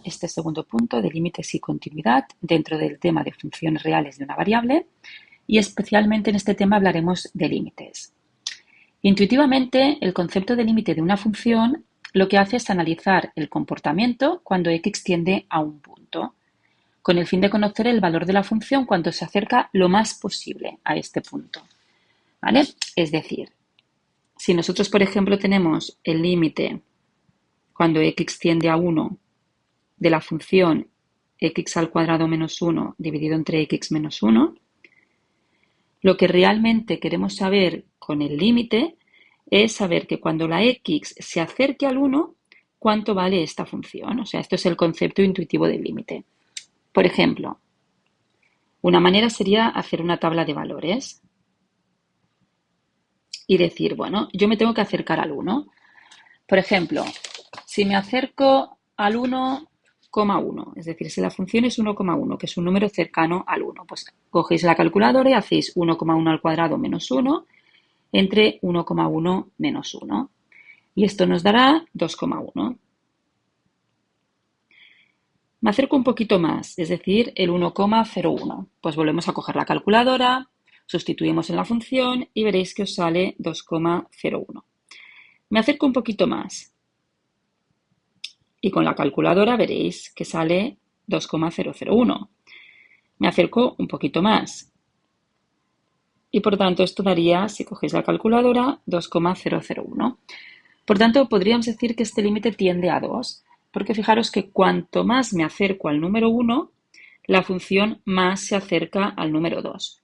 este segundo punto de límites y continuidad dentro del tema de funciones reales de una variable y especialmente en este tema hablaremos de límites. Intuitivamente, el concepto de límite de una función lo que hace es analizar el comportamiento cuando x tiende a un punto, con el fin de conocer el valor de la función cuando se acerca lo más posible a este punto. ¿Vale? Es decir, si nosotros, por ejemplo, tenemos el límite cuando x tiende a 1 de la función x al cuadrado menos 1 dividido entre x menos 1, lo que realmente queremos saber con el límite es saber que cuando la x se acerque al 1, ¿cuánto vale esta función? O sea, esto es el concepto intuitivo del límite. Por ejemplo, una manera sería hacer una tabla de valores y decir, bueno, yo me tengo que acercar al 1. Por ejemplo, si me acerco al 1,1, es decir, si la función es 1,1, que es un número cercano al 1, pues cogéis la calculadora y hacéis 1,1 al cuadrado menos 1 entre 1,1 menos 1. Y esto nos dará 2,1. Me acerco un poquito más, es decir, el 1,01. Pues volvemos a coger la calculadora, sustituimos en la función y veréis que os sale 2,01. Me acerco un poquito más y con la calculadora veréis que sale 2,001. Me acerco un poquito más y por tanto esto daría, si cogéis la calculadora, 2,001. Por tanto, podríamos decir que este límite tiende a 2, porque fijaros que cuanto más me acerco al número 1, la función más se acerca al número 2.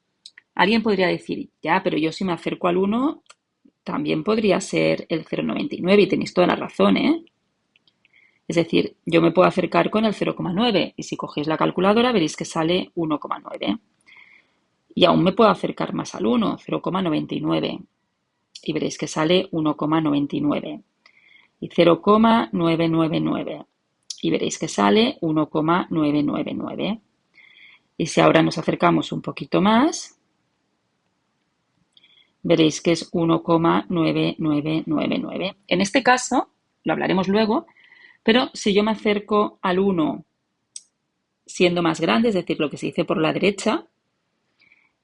Alguien podría decir, ya, pero yo si me acerco al 1, también podría ser el 0,99 y tenéis toda la razón, ¿eh? Es decir, yo me puedo acercar con el 0,9 y si cogéis la calculadora veréis que sale 1,9. Y aún me puedo acercar más al 1, 0,99 y veréis que sale 1,99 y 0,999 y veréis que sale 1,999. Y si ahora nos acercamos un poquito más, veréis que es 1,9999. En este caso, lo hablaremos luego, pero si yo me acerco al 1 siendo más grande, es decir, lo que se dice por la derecha,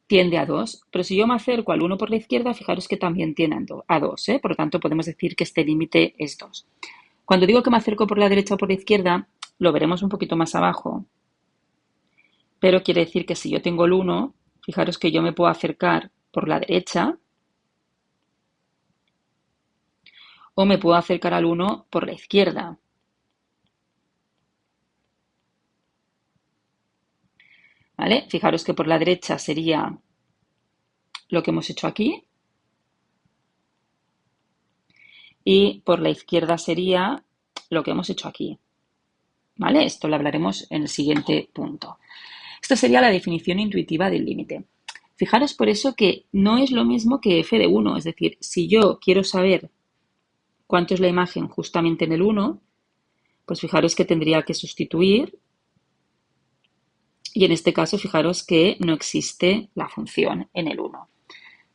tiende a 2, pero si yo me acerco al 1 por la izquierda, fijaros que también tiende a 2, ¿eh? Por lo tanto, podemos decir que este límite es 2. Cuando digo que me acerco por la derecha o por la izquierda, lo veremos un poquito más abajo, pero quiere decir que si yo tengo el 1, fijaros que yo me puedo acercar por la derecha o me puedo acercar al 1 por la izquierda. ¿Vale? Fijaros que por la derecha sería lo que hemos hecho aquí y por la izquierda sería lo que hemos hecho aquí. ¿Vale? Esto lo hablaremos en el siguiente punto. Esto sería la definición intuitiva del límite. Fijaros por eso que no es lo mismo que f de 1, es decir, si yo quiero saber cuánto es la imagen justamente en el 1, pues fijaros que tendría que sustituir y en este caso fijaros que no existe la función en el 1.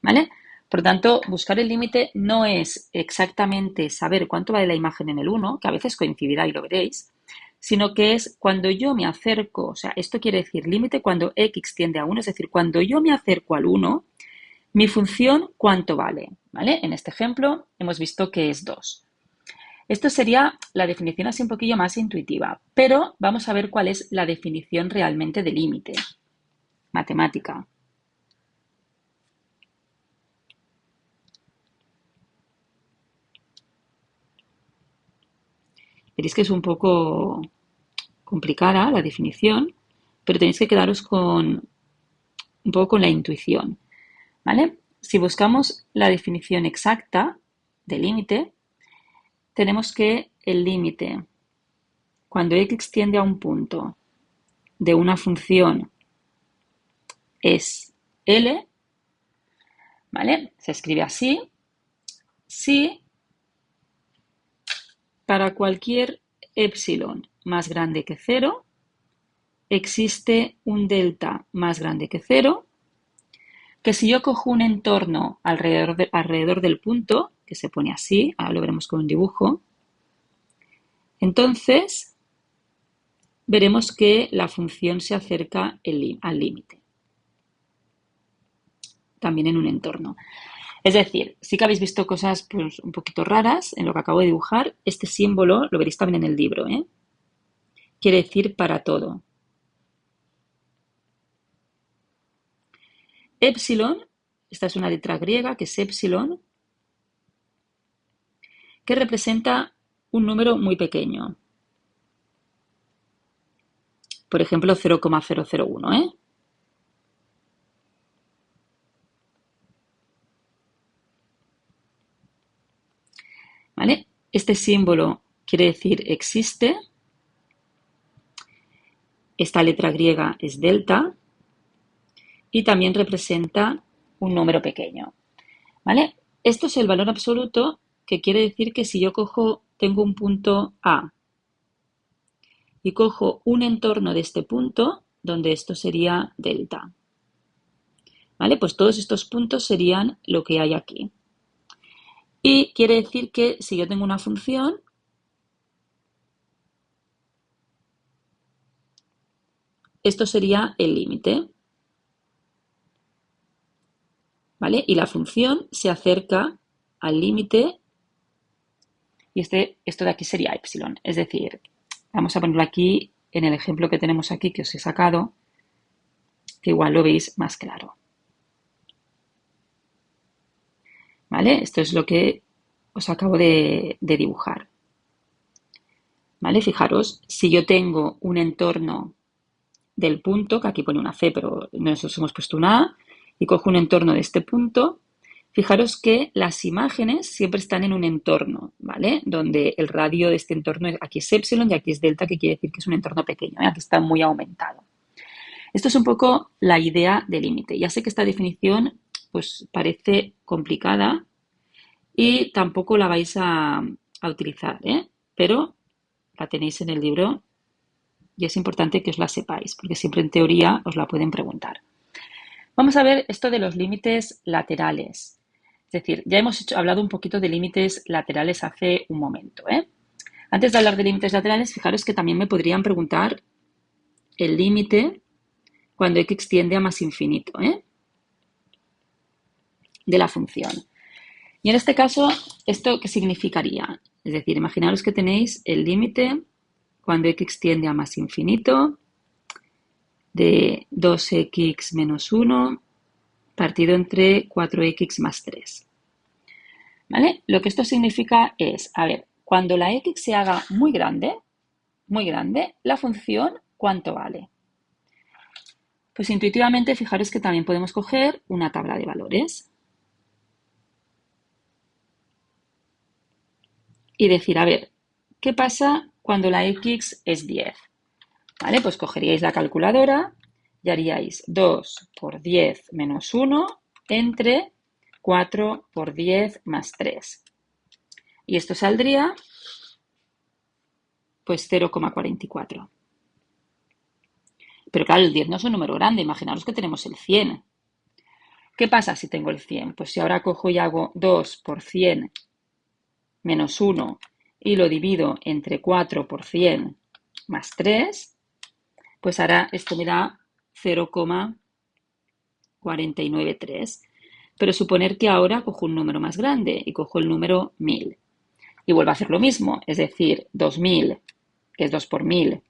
¿Vale? Por tanto, buscar el límite no es exactamente saber cuánto vale la imagen en el 1, que a veces coincidirá y lo veréis, sino que es cuando yo me acerco, o sea, esto quiere decir límite cuando x tiende a 1, es decir, cuando yo me acerco al 1, mi función cuánto vale, ¿vale? En este ejemplo hemos visto que es 2. Esto sería la definición así un poquillo más intuitiva, pero vamos a ver cuál es la definición realmente de límite, matemática. Veréis que es un poco complicada la definición, pero tenéis que quedaros con un poco con la intuición, ¿vale? Si buscamos la definición exacta de límite, tenemos que el límite, cuando x tiende a un punto de una función es L, ¿vale? Se escribe así, si para cualquier epsilon más grande que 0 existe un delta más grande que 0, que si yo cojo un entorno alrededor del punto, que se pone así, ahora lo veremos con un dibujo, entonces veremos que la función se acerca al límite, también en un entorno. Es decir, sí que habéis visto cosas pues, un poquito raras en lo que acabo de dibujar. Este símbolo lo veréis también en el libro, ¿eh? Quiere decir para todo. Epsilon, esta es una letra griega que es epsilon, que representa un número muy pequeño. Por ejemplo, 0,001, ¿eh? ¿Vale? Este símbolo quiere decir existe. Esta letra griega es delta y también representa un número pequeño. ¿Vale? Esto es el valor absoluto, que quiere decir que si yo tengo un punto A y cojo un entorno de este punto, donde esto sería delta. ¿Vale? Pues todos estos puntos serían lo que hay aquí. Y quiere decir que si yo tengo una función, esto sería el límite. ¿Vale? Y la función se acerca al límite y esto de aquí sería epsilon. Es decir, vamos a ponerlo aquí en el ejemplo que tenemos aquí que os he sacado, que igual lo veis más claro. ¿Vale? Esto es lo que os acabo de dibujar. ¿Vale? Fijaros, si yo tengo un entorno del punto, que aquí pone una C, pero nosotros hemos puesto una A, y cojo un entorno de este punto, fijaros que las imágenes siempre están en un entorno, ¿vale? Donde el radio de este entorno aquí es epsilon y aquí es delta, que quiere decir que es un entorno pequeño, ¿eh? Aquí está muy aumentado. Esto es un poco la idea del límite. Ya sé que esta definición pues parece complicada y tampoco la vais a utilizar, ¿eh? Pero la tenéis en el libro y es importante que os la sepáis, porque siempre en teoría os la pueden preguntar. Vamos a ver esto de los límites laterales. Es decir, ya hemos hablado un poquito de límites laterales hace un momento, ¿eh? Antes de hablar de límites laterales, fijaros que también me podrían preguntar el límite cuando x tiende a más infinito, ¿eh? De la función. Y en este caso, ¿esto qué significaría? Es decir, imaginaros que tenéis el límite cuando x tiende a más infinito de 2x menos 1 partido entre 4x más 3. ¿Vale? Lo que esto significa es, a ver, cuando la x se haga muy grande, la función, ¿cuánto vale? Pues intuitivamente, fijaros que también podemos coger una tabla de valores y decir, a ver, ¿qué pasa cuando la x es 10? ¿Vale? Pues cogeríais la calculadora y haríais 2 por 10 menos 1 entre 4 por 10 más 3. Y esto saldría pues 0,44. Pero claro, el 10 no es un número grande, imaginaros que tenemos el 100. ¿Qué pasa si tengo el 100? Pues si ahora cojo y hago 2 por 100 menos 1 y lo divido entre 4 por 100 más 3, pues ahora esto me da 0,493. Pero suponer que ahora cojo un número más grande y cojo el número 1000. Y vuelvo a hacer lo mismo, es decir, 2000, que es 2 por 1000,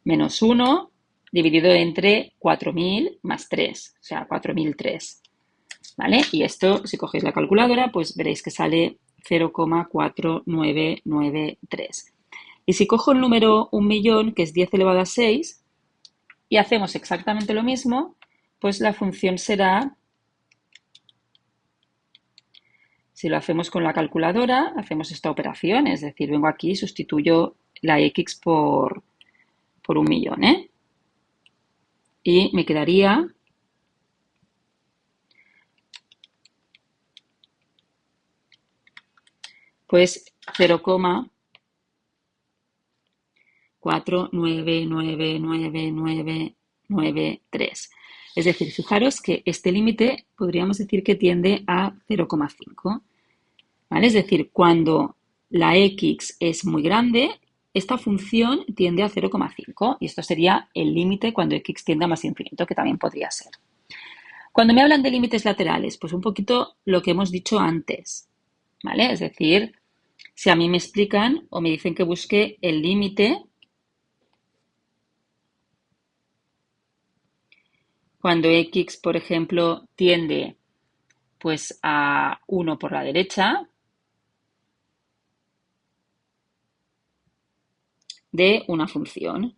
menos 1 dividido entre 4000 más 3, o sea, 4003. ¿Vale? Y esto, si cogéis la calculadora, pues veréis que sale 0,4993. Y si cojo el número 1.000.000, que es 10 elevado a 6, y hacemos exactamente lo mismo, pues la función será, si lo hacemos con la calculadora, hacemos esta operación, es decir, vengo aquí y sustituyo la x por 1.000.000, ¿eh? Y me quedaría pues 0,49999993. Es decir, fijaros que este límite podríamos decir que tiende a 0,5. ¿Vale? Es decir, cuando la x es muy grande, esta función tiende a 0,5 y esto sería el límite cuando x tiende a más infinito, que también podría ser. Cuando me hablan de límites laterales, pues un poquito lo que hemos dicho antes, ¿vale? Es decir, si a mí me explican o me dicen que busque el límite cuando x, por ejemplo, tiende pues a 1 por la derecha de una función.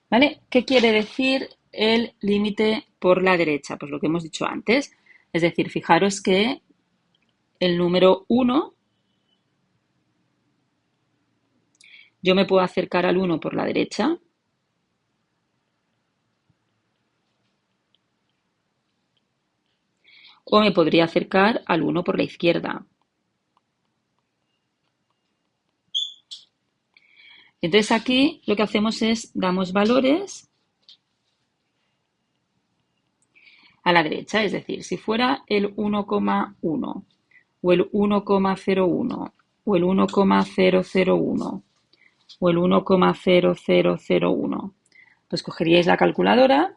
¿Vale? ¿Qué quiere decir el límite por la derecha? Pues lo que hemos dicho antes. Es decir, fijaros que el número 1, yo me puedo acercar al 1 por la derecha o me podría acercar al 1 por la izquierda. Entonces aquí lo que hacemos es damos valores a la derecha, es decir, si fuera el 1,1 o el 1,01 o el 1,001 o el 1,0001, pues cogeríais la calculadora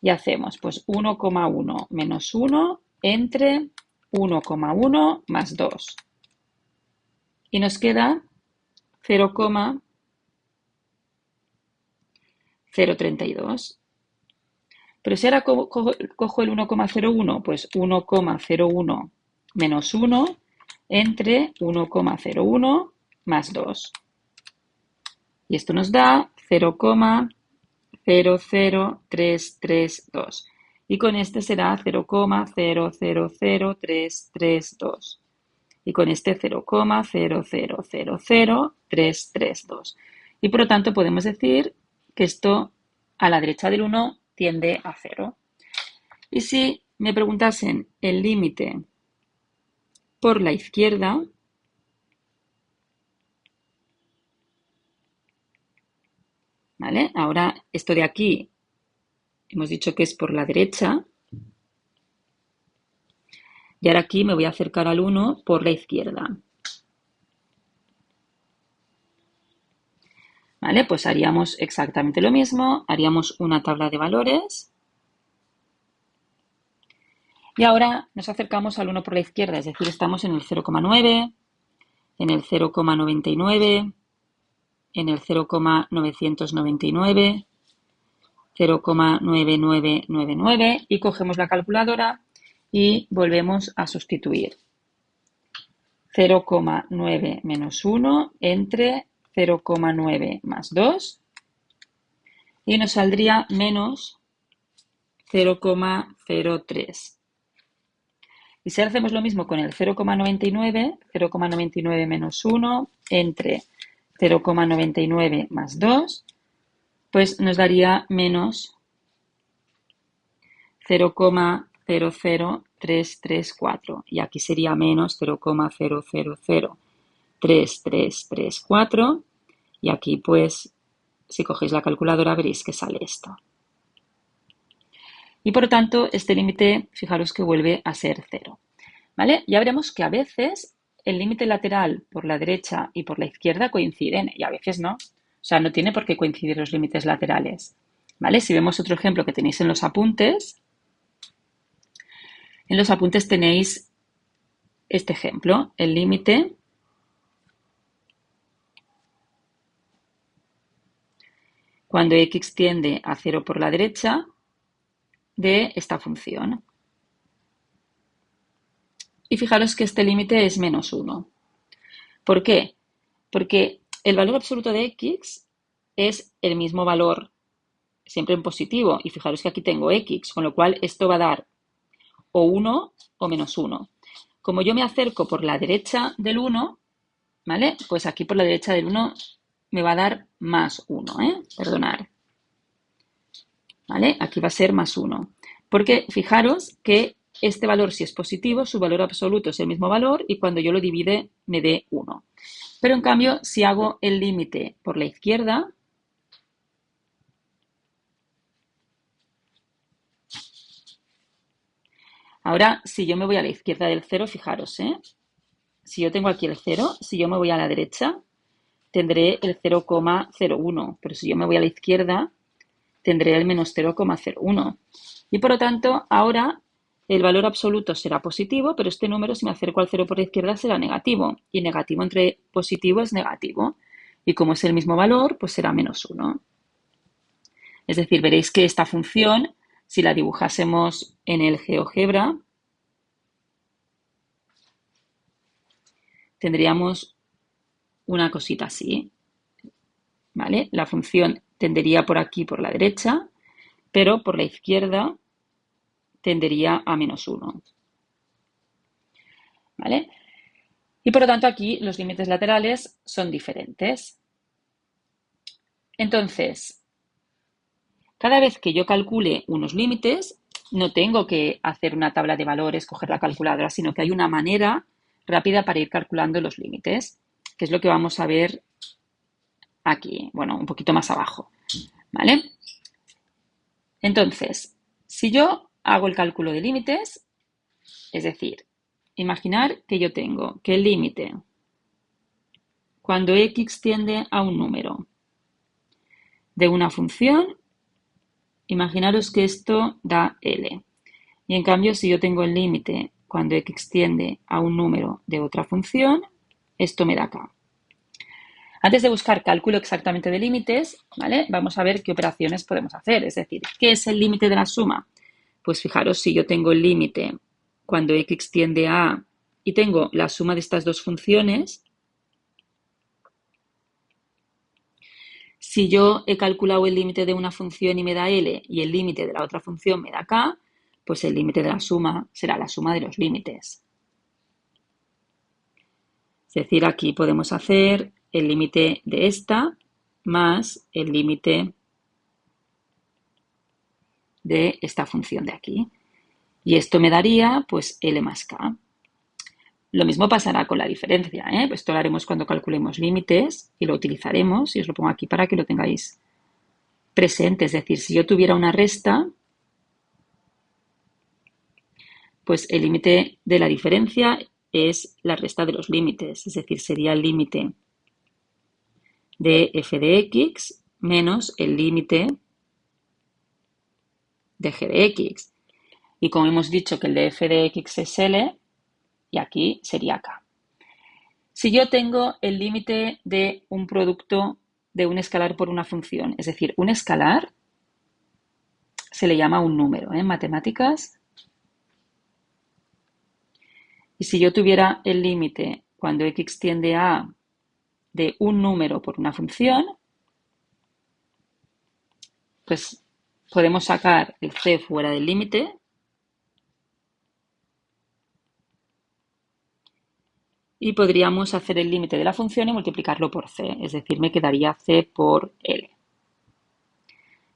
y hacemos pues 1,1 menos 1 entre 1,1 más 2. Y nos queda 0,032. Pero si ahora cojo el 1,01, pues 1,01 menos 1 entre 1,01 más 2. Y esto nos da 0,00332. Y con este será 0,000332. Y con este 0,0000332. Y por lo tanto podemos decir que esto a la derecha del 1 tiende a 0. Y si me preguntasen el límite por la izquierda, ¿vale? Ahora esto de aquí hemos dicho que es por la derecha. Y ahora aquí me voy a acercar al 1 por la izquierda. ¿Vale? Pues haríamos exactamente lo mismo. Haríamos una tabla de valores. Y ahora nos acercamos al 1 por la izquierda, es decir, estamos en el 0,9, en el 0,99, en el 0,999, 0,9999 y cogemos la calculadora y volvemos a sustituir. 0,9 menos 1 entre 0,9 más 2 y nos saldría menos 0,03. Y si hacemos lo mismo con el 0,99, 0,99 menos 1 entre 0,99 más 2, pues nos daría menos 0,00334. Y aquí sería menos 0,0003334. Y aquí, pues, si cogéis la calculadora veréis que sale esto. Y por lo tanto, este límite, fijaros que vuelve a ser 0. ¿Vale? Ya veremos que a veces el límite lateral por la derecha y por la izquierda coinciden y a veces no. O sea, no tiene por qué coincidir los límites laterales. ¿Vale? Si vemos otro ejemplo que tenéis en los apuntes tenéis este ejemplo, el límite cuando x tiende a 0 por la derecha de esta función. Y fijaros que este límite es menos 1. ¿Por qué? Porque el valor absoluto de x es el mismo valor siempre en positivo. Y fijaros que aquí tengo x, con lo cual esto va a dar o 1 o menos 1. Como yo me acerco por la derecha del 1, ¿vale? Pues aquí por la derecha del 1 me va a dar más 1, ¿eh? Perdonad. ¿Vale? Aquí va a ser más 1. Porque fijaros que este valor, si es positivo, su valor absoluto es el mismo valor y cuando yo lo divide me dé 1. Pero en cambio, si hago el límite por la izquierda, Ahora, si yo me voy a la izquierda del cero, fijaros, ¿eh? Si yo tengo aquí el cero, si yo me voy a la derecha, tendré el 0,01, pero si yo me voy a la izquierda, tendré el menos 0,01. Y por lo tanto, ahora el valor absoluto será positivo, pero este número, si me acerco al cero por la izquierda, será negativo. Y negativo entre positivo es negativo. Y como es el mismo valor, pues será menos 1. Es decir, veréis que esta función, si la dibujásemos en el GeoGebra, tendríamos una cosita así, ¿vale? La función tendería por aquí, por la derecha, pero por la izquierda tendería a menos 1, ¿vale? Y por lo tanto aquí los límites laterales son diferentes. Entonces, cada vez que yo calcule unos límites, no tengo que hacer una tabla de valores, coger la calculadora, sino que hay una manera rápida para ir calculando los límites, que es lo que vamos a ver aquí, bueno, un poquito más abajo, ¿vale? Entonces, si yo hago el cálculo de límites, es decir, imaginar que yo tengo que el límite, cuando x tiende a un número de una función, imaginaros que esto da L. Y en cambio, si yo tengo el límite cuando x tiende a un número de otra función, esto me da K. Antes de buscar cálculo exactamente de límites, ¿vale? Vamos a ver qué operaciones podemos hacer. Es decir, ¿qué es el límite de la suma? Pues fijaros, si yo tengo el límite cuando x tiende a A y tengo la suma de estas dos funciones, si yo he calculado el límite de una función y me da L y el límite de la otra función me da K, pues el límite de la suma será la suma de los límites. Es decir, aquí podemos hacer el límite de esta más el límite de esta función de aquí. Y esto me daría pues L más K. Lo mismo pasará con la diferencia, ¿eh? Pues esto lo haremos cuando calculemos límites y lo utilizaremos, y os lo pongo aquí para que lo tengáis presente. Es decir, si yo tuviera una resta, pues el límite de la diferencia es la resta de los límites, es decir, sería el límite de f de x menos el límite de g de x. Y como hemos dicho que el de f de x es L, y aquí sería K. Si yo tengo el límite de un producto de un escalar por una función, es decir, un escalar se le llama un número en matemáticas. Y si yo tuviera el límite cuando x tiende a A de un número por una función, pues podemos sacar el c fuera del límite y podríamos hacer el límite de la función y multiplicarlo por c, es decir, me quedaría c por L.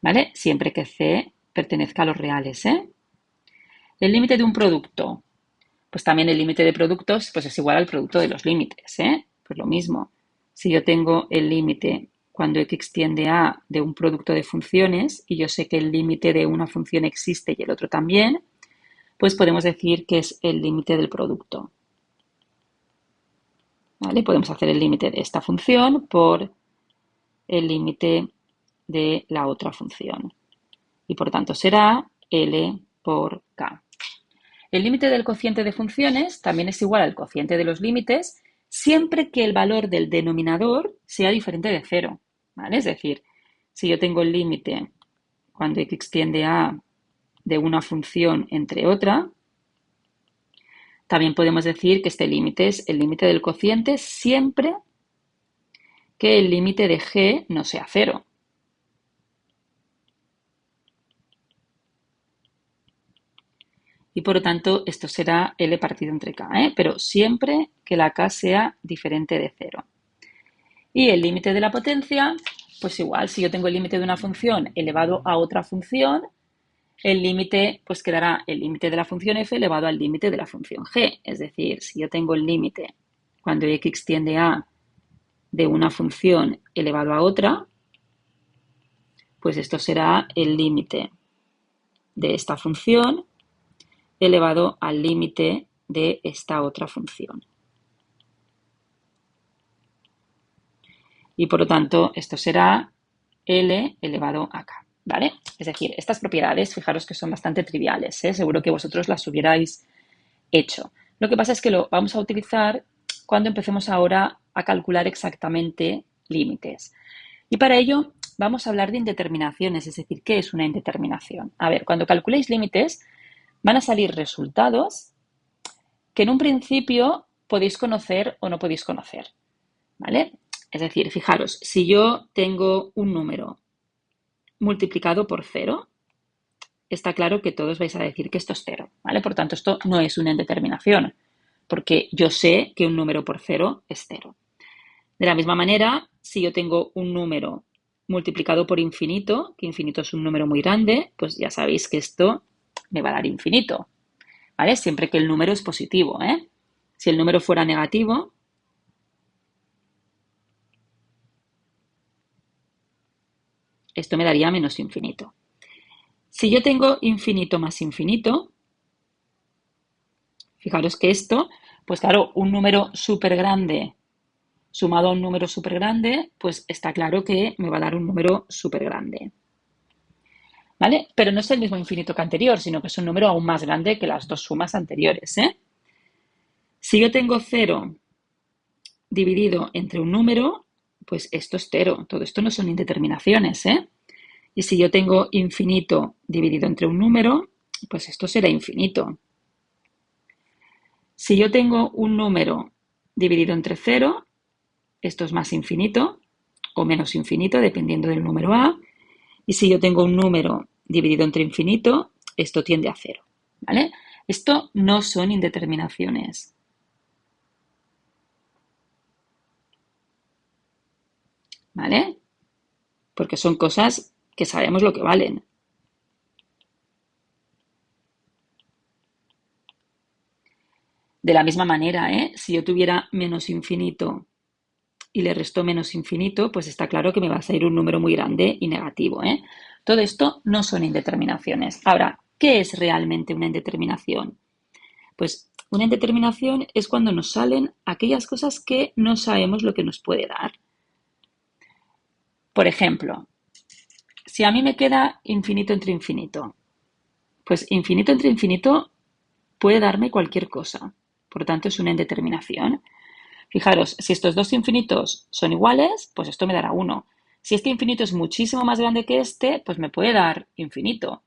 ¿Vale? Siempre que c pertenezca a los reales, ¿eh? El límite de un producto. Pues también el límite de productos pues es igual al producto de los límites, ¿eh? Pues lo mismo. Si yo tengo el límite cuando x tiende a de un producto de funciones y yo sé que el límite de una función existe y el otro también, pues podemos decir que es el límite del producto. ¿Vale? Podemos hacer el límite de esta función por el límite de la otra función. Y por tanto será L por K. El límite del cociente de funciones también es igual al cociente de los límites siempre que el valor del denominador sea diferente de 0. ¿Vale? Es decir, si yo tengo el límite cuando x tiende a de una función entre otra, también podemos decir que este límite es el límite del cociente siempre que el límite de g no sea 0. Y por lo tanto esto será L partido entre K, pero siempre que la K sea diferente de 0. Y el límite de la potencia, pues igual, si yo tengo el límite de una función elevado a otra función, el límite pues quedará el límite de la función f elevado al límite de la función g. Es decir, si yo tengo el límite cuando x tiende a de una función elevado a otra, pues esto será el límite de esta función elevado al límite de esta otra función. Y por lo tanto, esto será L elevado a K, ¿vale? Es decir, estas propiedades, fijaros que son bastante triviales, ¿eh? Seguro que vosotros las hubierais hecho. Lo que pasa es que lo vamos a utilizar cuando empecemos ahora a calcular exactamente límites. Y para ello vamos a hablar de indeterminaciones, es decir, ¿qué es una indeterminación? A ver, cuando calculéis límites van a salir resultados que en un principio podéis conocer o no podéis conocer, ¿vale? Es decir, fijaros, si yo tengo un número multiplicado por 0, está claro que todos vais a decir que esto es 0, ¿vale? Por tanto, esto no es una indeterminación, porque yo sé que un número por 0 es 0. De la misma manera, si yo tengo un número multiplicado por infinito, que infinito es un número muy grande, pues ya sabéis que esto me va a dar infinito, ¿vale? Siempre que el número es positivo, ¿eh? Si el número fuera negativo, esto me daría menos infinito. Si yo tengo infinito más infinito, fijaros que esto, pues claro, un número súper grande sumado a un número súper grande, pues está claro que me va a dar un número súper grande. ¿Vale? Pero no es el mismo infinito que anterior, sino que es un número aún más grande que las dos sumas anteriores, ¿eh? Si yo tengo 0 dividido entre un número, pues esto es 0. Todo esto no son indeterminaciones, ¿eh? Y si yo tengo infinito dividido entre un número, pues esto será infinito. Si yo tengo un número dividido entre 0, esto es más infinito o menos infinito, dependiendo del número A. Y si yo tengo un número dividido entre infinito, esto tiende a 0, ¿vale? Esto no son indeterminaciones, ¿vale? Porque son cosas que sabemos lo que valen. De la misma manera, si yo tuviera menos infinito y le resto menos infinito, pues está claro que me va a salir un número muy grande y negativo, ¿eh? Todo esto no son indeterminaciones. Ahora, ¿qué es realmente una indeterminación? Pues una indeterminación es cuando nos salen aquellas cosas que no sabemos lo que nos puede dar. Por ejemplo, si a mí me queda infinito entre infinito, pues infinito entre infinito puede darme cualquier cosa. Por tanto, es una indeterminación. Fijaros, si estos dos infinitos son iguales, pues esto me dará 1. Si este infinito es muchísimo más grande que este, pues me puede dar infinito.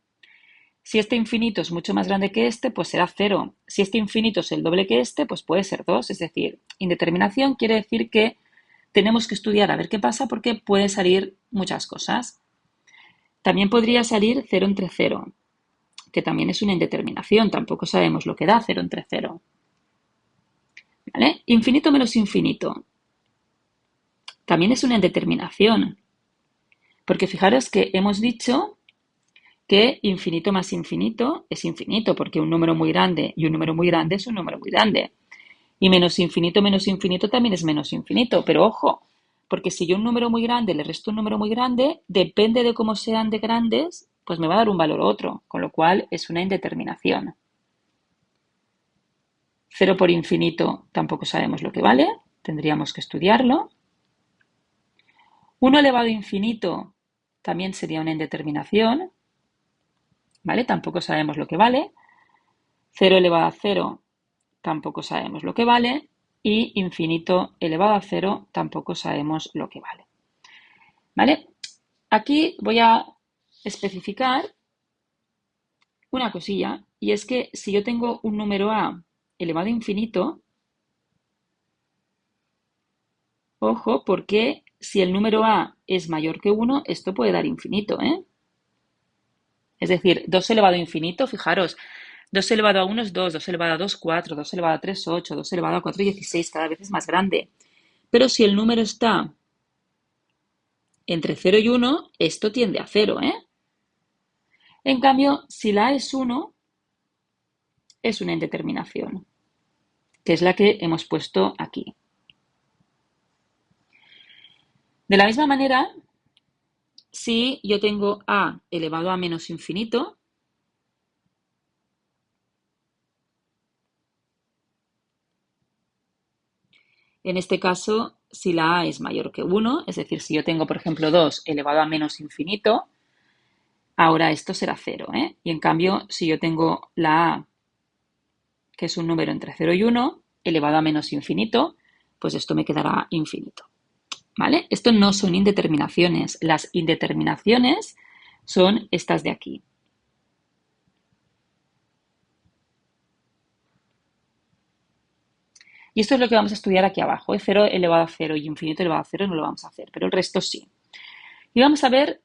Si este infinito es mucho más grande que este, pues será 0. Si este infinito es el doble que este, pues puede ser 2. Es decir, indeterminación quiere decir que tenemos que estudiar a ver qué pasa porque pueden salir muchas cosas. También podría salir 0 entre 0, que también es una indeterminación. Tampoco sabemos lo que da 0 entre 0. ¿Vale? Infinito menos infinito. También es una indeterminación. Porque fijaros que hemos dicho que infinito más infinito es infinito, porque un número muy grande y un número muy grande es un número muy grande. Y menos infinito también es menos infinito. Pero ojo, porque si yo a un número muy grande le resto un número muy grande, depende de cómo sean de grandes, pues me va a dar un valor u otro, con lo cual es una indeterminación. 0 por infinito tampoco sabemos lo que vale, tendríamos que estudiarlo. 1 elevado a infinito también sería una indeterminación, ¿vale? Tampoco sabemos lo que vale. 0 elevado a 0 tampoco sabemos lo que vale. Y infinito elevado a 0 tampoco sabemos lo que vale. ¿Vale? Aquí voy a especificar una cosilla, y es que si yo tengo un número a elevado a infinito, ojo, porque si el número a es mayor que 1, esto puede dar infinito, ¿eh? Es decir, 2 elevado a infinito, fijaros, 2 elevado a 1 es 2, 2 elevado a 2, 4, 2 elevado a 3, 8, 2 elevado a 4, 16, cada vez es más grande. Pero si el número está entre 0 y 1, esto tiende a 0, ¿eh? En cambio, si la a es 1, es una indeterminación, que es la que hemos puesto aquí. De la misma manera, si yo tengo a elevado a menos infinito, En este caso, si la a es mayor que 1, es decir, si yo tengo, por ejemplo, 2 elevado a menos infinito, ahora esto será 0, ¿eh? Y en cambio, si yo tengo la a, que es un número entre 0 y 1, elevado a menos infinito, pues esto me quedará infinito. ¿Vale? Esto no son indeterminaciones. Las indeterminaciones son estas de aquí. Y esto es lo que vamos a estudiar aquí abajo. 0 elevado a 0 y infinito elevado a 0 no lo vamos a hacer, pero el resto sí. Y vamos a ver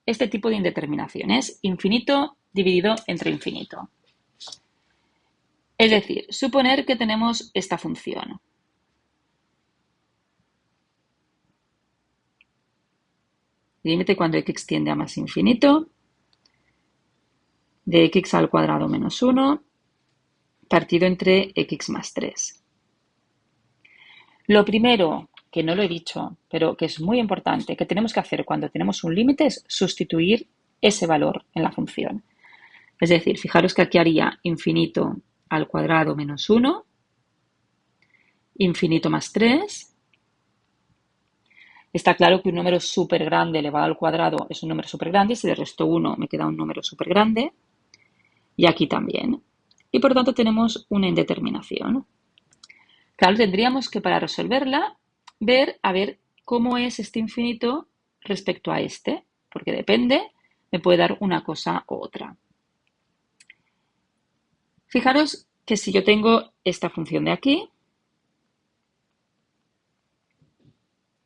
este tipo de indeterminaciones. Infinito dividido entre infinito. Es decir, suponer que tenemos esta función. Límite cuando x tiende a más infinito de x al cuadrado menos 1 partido entre x más 3. Lo primero, que no lo he dicho, pero que es muy importante, que tenemos que hacer cuando tenemos un límite es sustituir ese valor en la función. Es decir, fijaros que aquí haría infinito al cuadrado menos 1, infinito más 3. Está claro que un número súper grande elevado al cuadrado es un número súper grande. Si le resto 1 me queda un número súper grande. Y aquí también. Y por tanto tenemos una indeterminación. Claro, tendríamos que para resolverla ver a ver cómo es este infinito respecto a este. Porque depende, me puede dar una cosa u otra. Fijaros que si yo tengo esta función de aquí,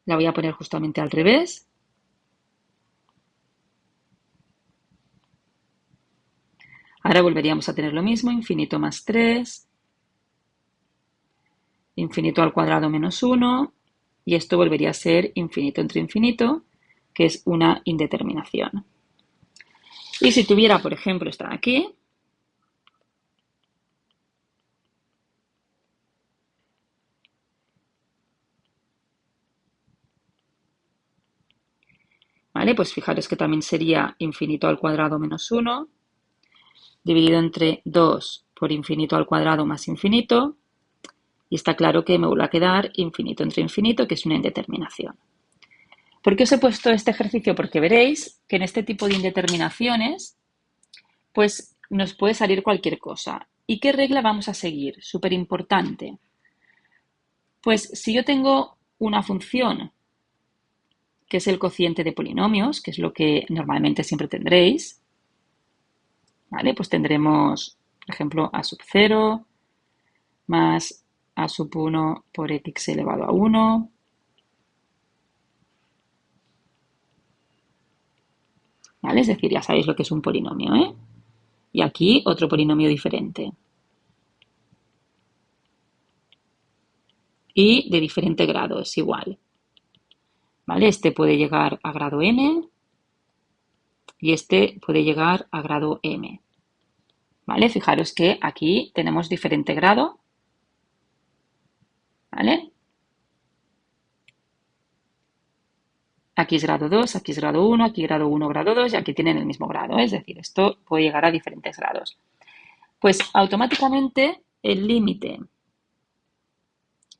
la voy a poner justamente al revés. Ahora volveríamos a tener lo mismo, infinito más 3, infinito al cuadrado menos 1, y esto volvería a ser infinito entre infinito, que es una indeterminación. Y si tuviera, por ejemplo, esta de aquí, ¿vale? Pues fijaros que también sería infinito al cuadrado menos 1, dividido entre 2 por infinito al cuadrado más infinito, y está claro que me vuelve a quedar infinito entre infinito, que es una indeterminación. ¿Por qué os he puesto este ejercicio? Porque veréis que en este tipo de indeterminaciones, pues nos puede salir cualquier cosa. ¿Y qué regla vamos a seguir? Súper importante. Pues si yo tengo una función que es el cociente de polinomios, que es lo que normalmente siempre tendréis, ¿vale? Pues tendremos, por ejemplo, a sub 0 más a sub 1 por x elevado a 1. ¿Vale? Es decir, ya sabéis lo que es un polinomio, ¿eh? Y aquí otro polinomio diferente. Y de diferente grado, es igual. ¿Vale? Este puede llegar a grado n y este puede llegar a grado m. ¿Vale? Fijaros que aquí tenemos diferente grado. ¿Vale? Aquí es grado 2, aquí es grado 1, aquí grado 1, grado 2 y aquí tienen el mismo grado. Es decir, esto puede llegar a diferentes grados. Pues automáticamente el límite,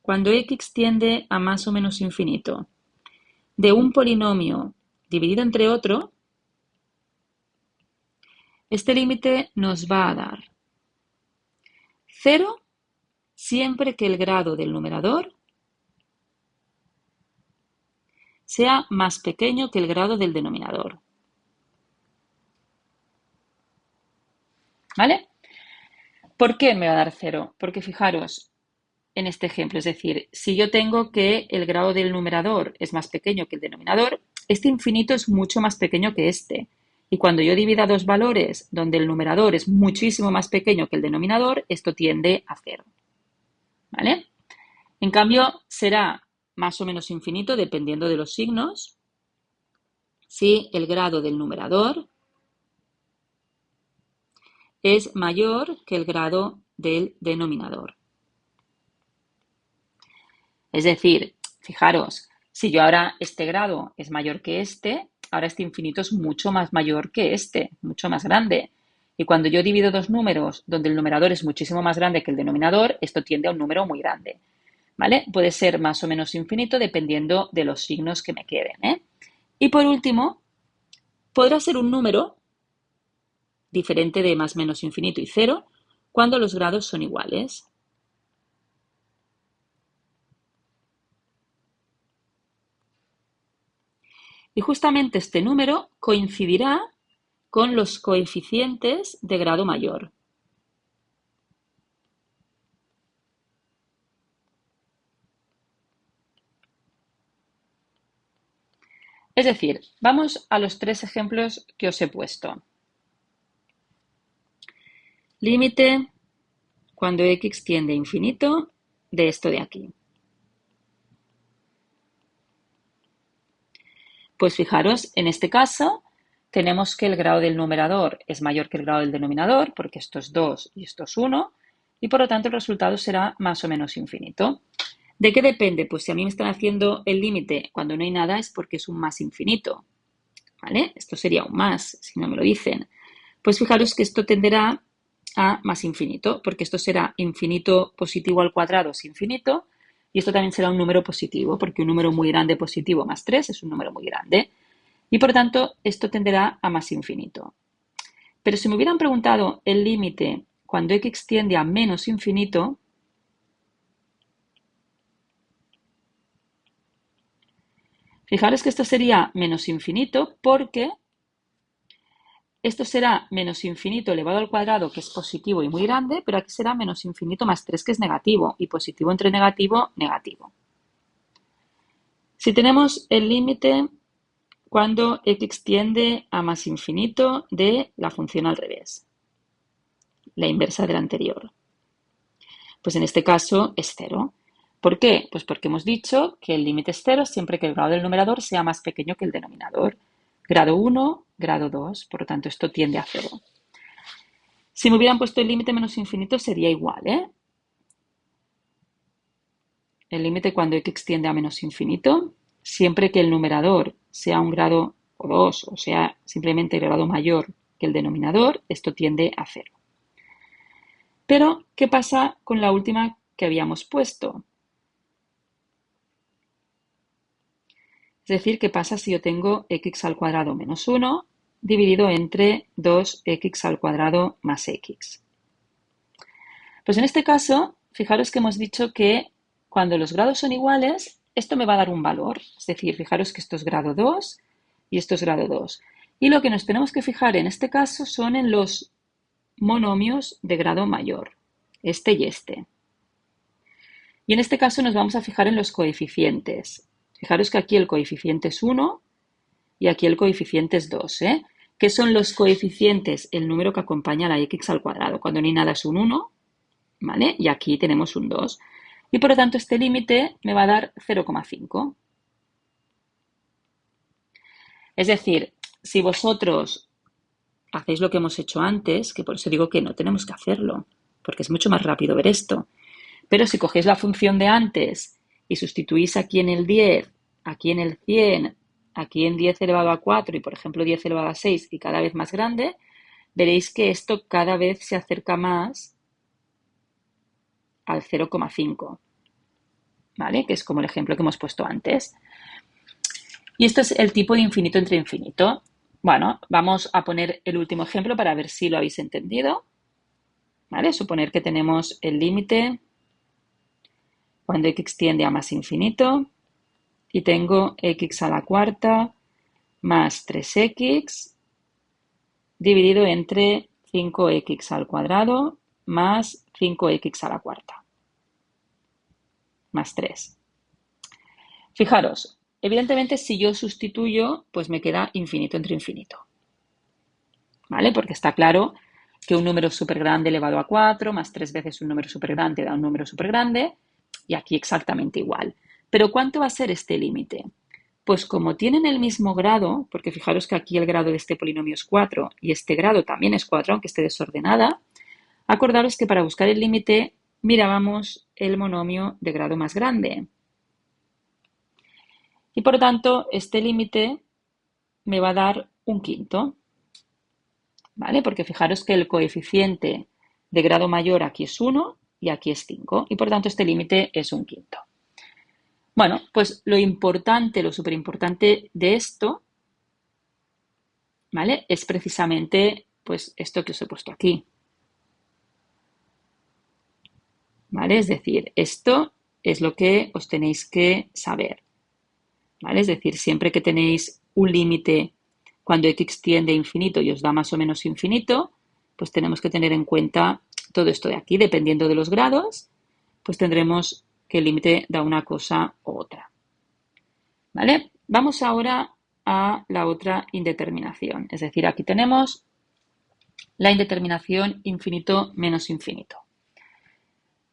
cuando x tiende a más o menos infinito, de un polinomio dividido entre otro, este límite nos va a dar 0 siempre que el grado del numerador sea más pequeño que el grado del denominador. ¿Vale? ¿Por qué me va a dar 0? Porque fijaros en este ejemplo, es decir, si yo tengo que el grado del numerador es más pequeño que el denominador, este infinito es mucho más pequeño que este. Y cuando yo divida dos valores donde el numerador es muchísimo más pequeño que el denominador, esto tiende a 0. ¿Vale? En cambio, será más o menos infinito dependiendo de los signos si el grado del numerador es mayor que el grado del denominador. Es decir, fijaros, si yo ahora este grado es mayor que este, ahora este infinito es mucho más mayor que este, mucho más grande. Y cuando yo divido dos números donde el numerador es muchísimo más grande que el denominador, esto tiende a un número muy grande. ¿vale? Puede ser más o menos infinito dependiendo de los signos que me queden, ¿eh? Y por último, podrá ser un número diferente de más menos infinito y cero cuando los grados son iguales. Y justamente este número coincidirá con los coeficientes de grado mayor. Es decir, vamos a los tres ejemplos que os he puesto. Límite cuando x tiende a infinito de esto de aquí. Pues fijaros, en este caso tenemos que el grado del numerador es mayor que el grado del denominador, porque esto es 2 y esto es 1, y por lo tanto el resultado será más o menos infinito. ¿De qué depende? Pues si a mí me están haciendo el límite cuando no hay nada es porque es un más infinito, ¿vale? Esto sería un más, si no me lo dicen. Pues fijaros que esto tenderá a más infinito, porque esto será infinito positivo al cuadrado es infinito, y esto también será un número positivo, porque un número muy grande positivo más 3 es un número muy grande. Y por tanto, esto tenderá a más infinito. Pero si me hubieran preguntado el límite cuando x tiende a menos infinito, fijaros que esto sería menos infinito porque esto será menos infinito elevado al cuadrado, que es positivo y muy grande, pero aquí será menos infinito más 3, que es negativo, y positivo entre negativo, negativo. Si tenemos el límite cuando x tiende a más infinito de la función al revés, la inversa de la anterior, pues en este caso es 0. ¿Por qué? Pues porque hemos dicho que el límite es 0 siempre que el grado del numerador sea más pequeño que el denominador. Grado 1, grado 2, por lo tanto esto tiende a 0. Si me hubieran puesto el límite menos infinito sería igual, ¿eh? El límite cuando x tiende a menos infinito, siempre que el numerador sea un grado o 2, o sea, simplemente el grado mayor que el denominador, esto tiende a 0. Pero, ¿qué pasa con la última que habíamos puesto? Es decir, ¿qué pasa si yo tengo x al cuadrado menos 1 dividido entre 2x al cuadrado más x? Pues en este caso, fijaros que hemos dicho que cuando los grados son iguales, esto me va a dar un valor. Es decir, fijaros que esto es grado 2 y esto es grado 2. Y lo que nos tenemos que fijar en este caso son en los monomios de grado mayor, este y este. Y en este caso nos vamos a fijar en los coeficientes. Fijaros que aquí el coeficiente es 1 y aquí el coeficiente es 2, ¿eh? ¿Qué son los coeficientes? El número que acompaña a la x al cuadrado. Cuando no hay nada es un 1, ¿vale? Y aquí tenemos un 2. Y por lo tanto este límite me va a dar 0,5. Es decir, si vosotros hacéis lo que hemos hecho antes, que por eso digo que no tenemos que hacerlo, porque es mucho más rápido ver esto. Pero si cogéis la función de antes y sustituís aquí en el 10, aquí en el 100, aquí en 10 elevado a 4 y por ejemplo 10 elevado a 6 y cada vez más grande, veréis que esto cada vez se acerca más al 0,5, ¿vale? Que es como el ejemplo que hemos puesto antes. Y esto es el tipo de infinito entre infinito. Bueno, vamos a poner el último ejemplo para ver si lo habéis entendido, ¿vale? Suponer que tenemos el límite cuando x tiende a más infinito y tengo x a la cuarta más 3x dividido entre 5x al cuadrado más 5x a la cuarta más 3. Fijaros, evidentemente si yo sustituyo, pues me queda infinito entre infinito, ¿vale? Porque está claro que un número súper grande elevado a 4 más 3 veces un número súper grande da un número súper grande y aquí exactamente igual. Pero ¿cuánto va a ser este límite? Pues como tienen el mismo grado, porque fijaros que aquí el grado de este polinomio es 4 y este grado también es 4, aunque esté desordenada, acordaros que para buscar el límite mirábamos el monomio de grado más grande. Y por lo tanto, este límite me va a dar un quinto, ¿vale? Porque fijaros que el coeficiente de grado mayor aquí es 1 y aquí es 5. Y por tanto este límite es un quinto. Bueno, pues lo importante, lo súper importante de esto, ¿vale? Es precisamente pues esto que os he puesto aquí. ¿Vale? Es decir, esto es lo que os tenéis que saber. ¿Vale? Es decir, siempre que tenéis un límite cuando x tiende a infinito y os da más o menos infinito, pues tenemos que tener en cuenta todo esto de aquí. Dependiendo de los grados, pues tendremos que el límite da una cosa u otra. ¿Vale? Vamos ahora a la otra indeterminación. Es decir, aquí tenemos la indeterminación infinito menos infinito.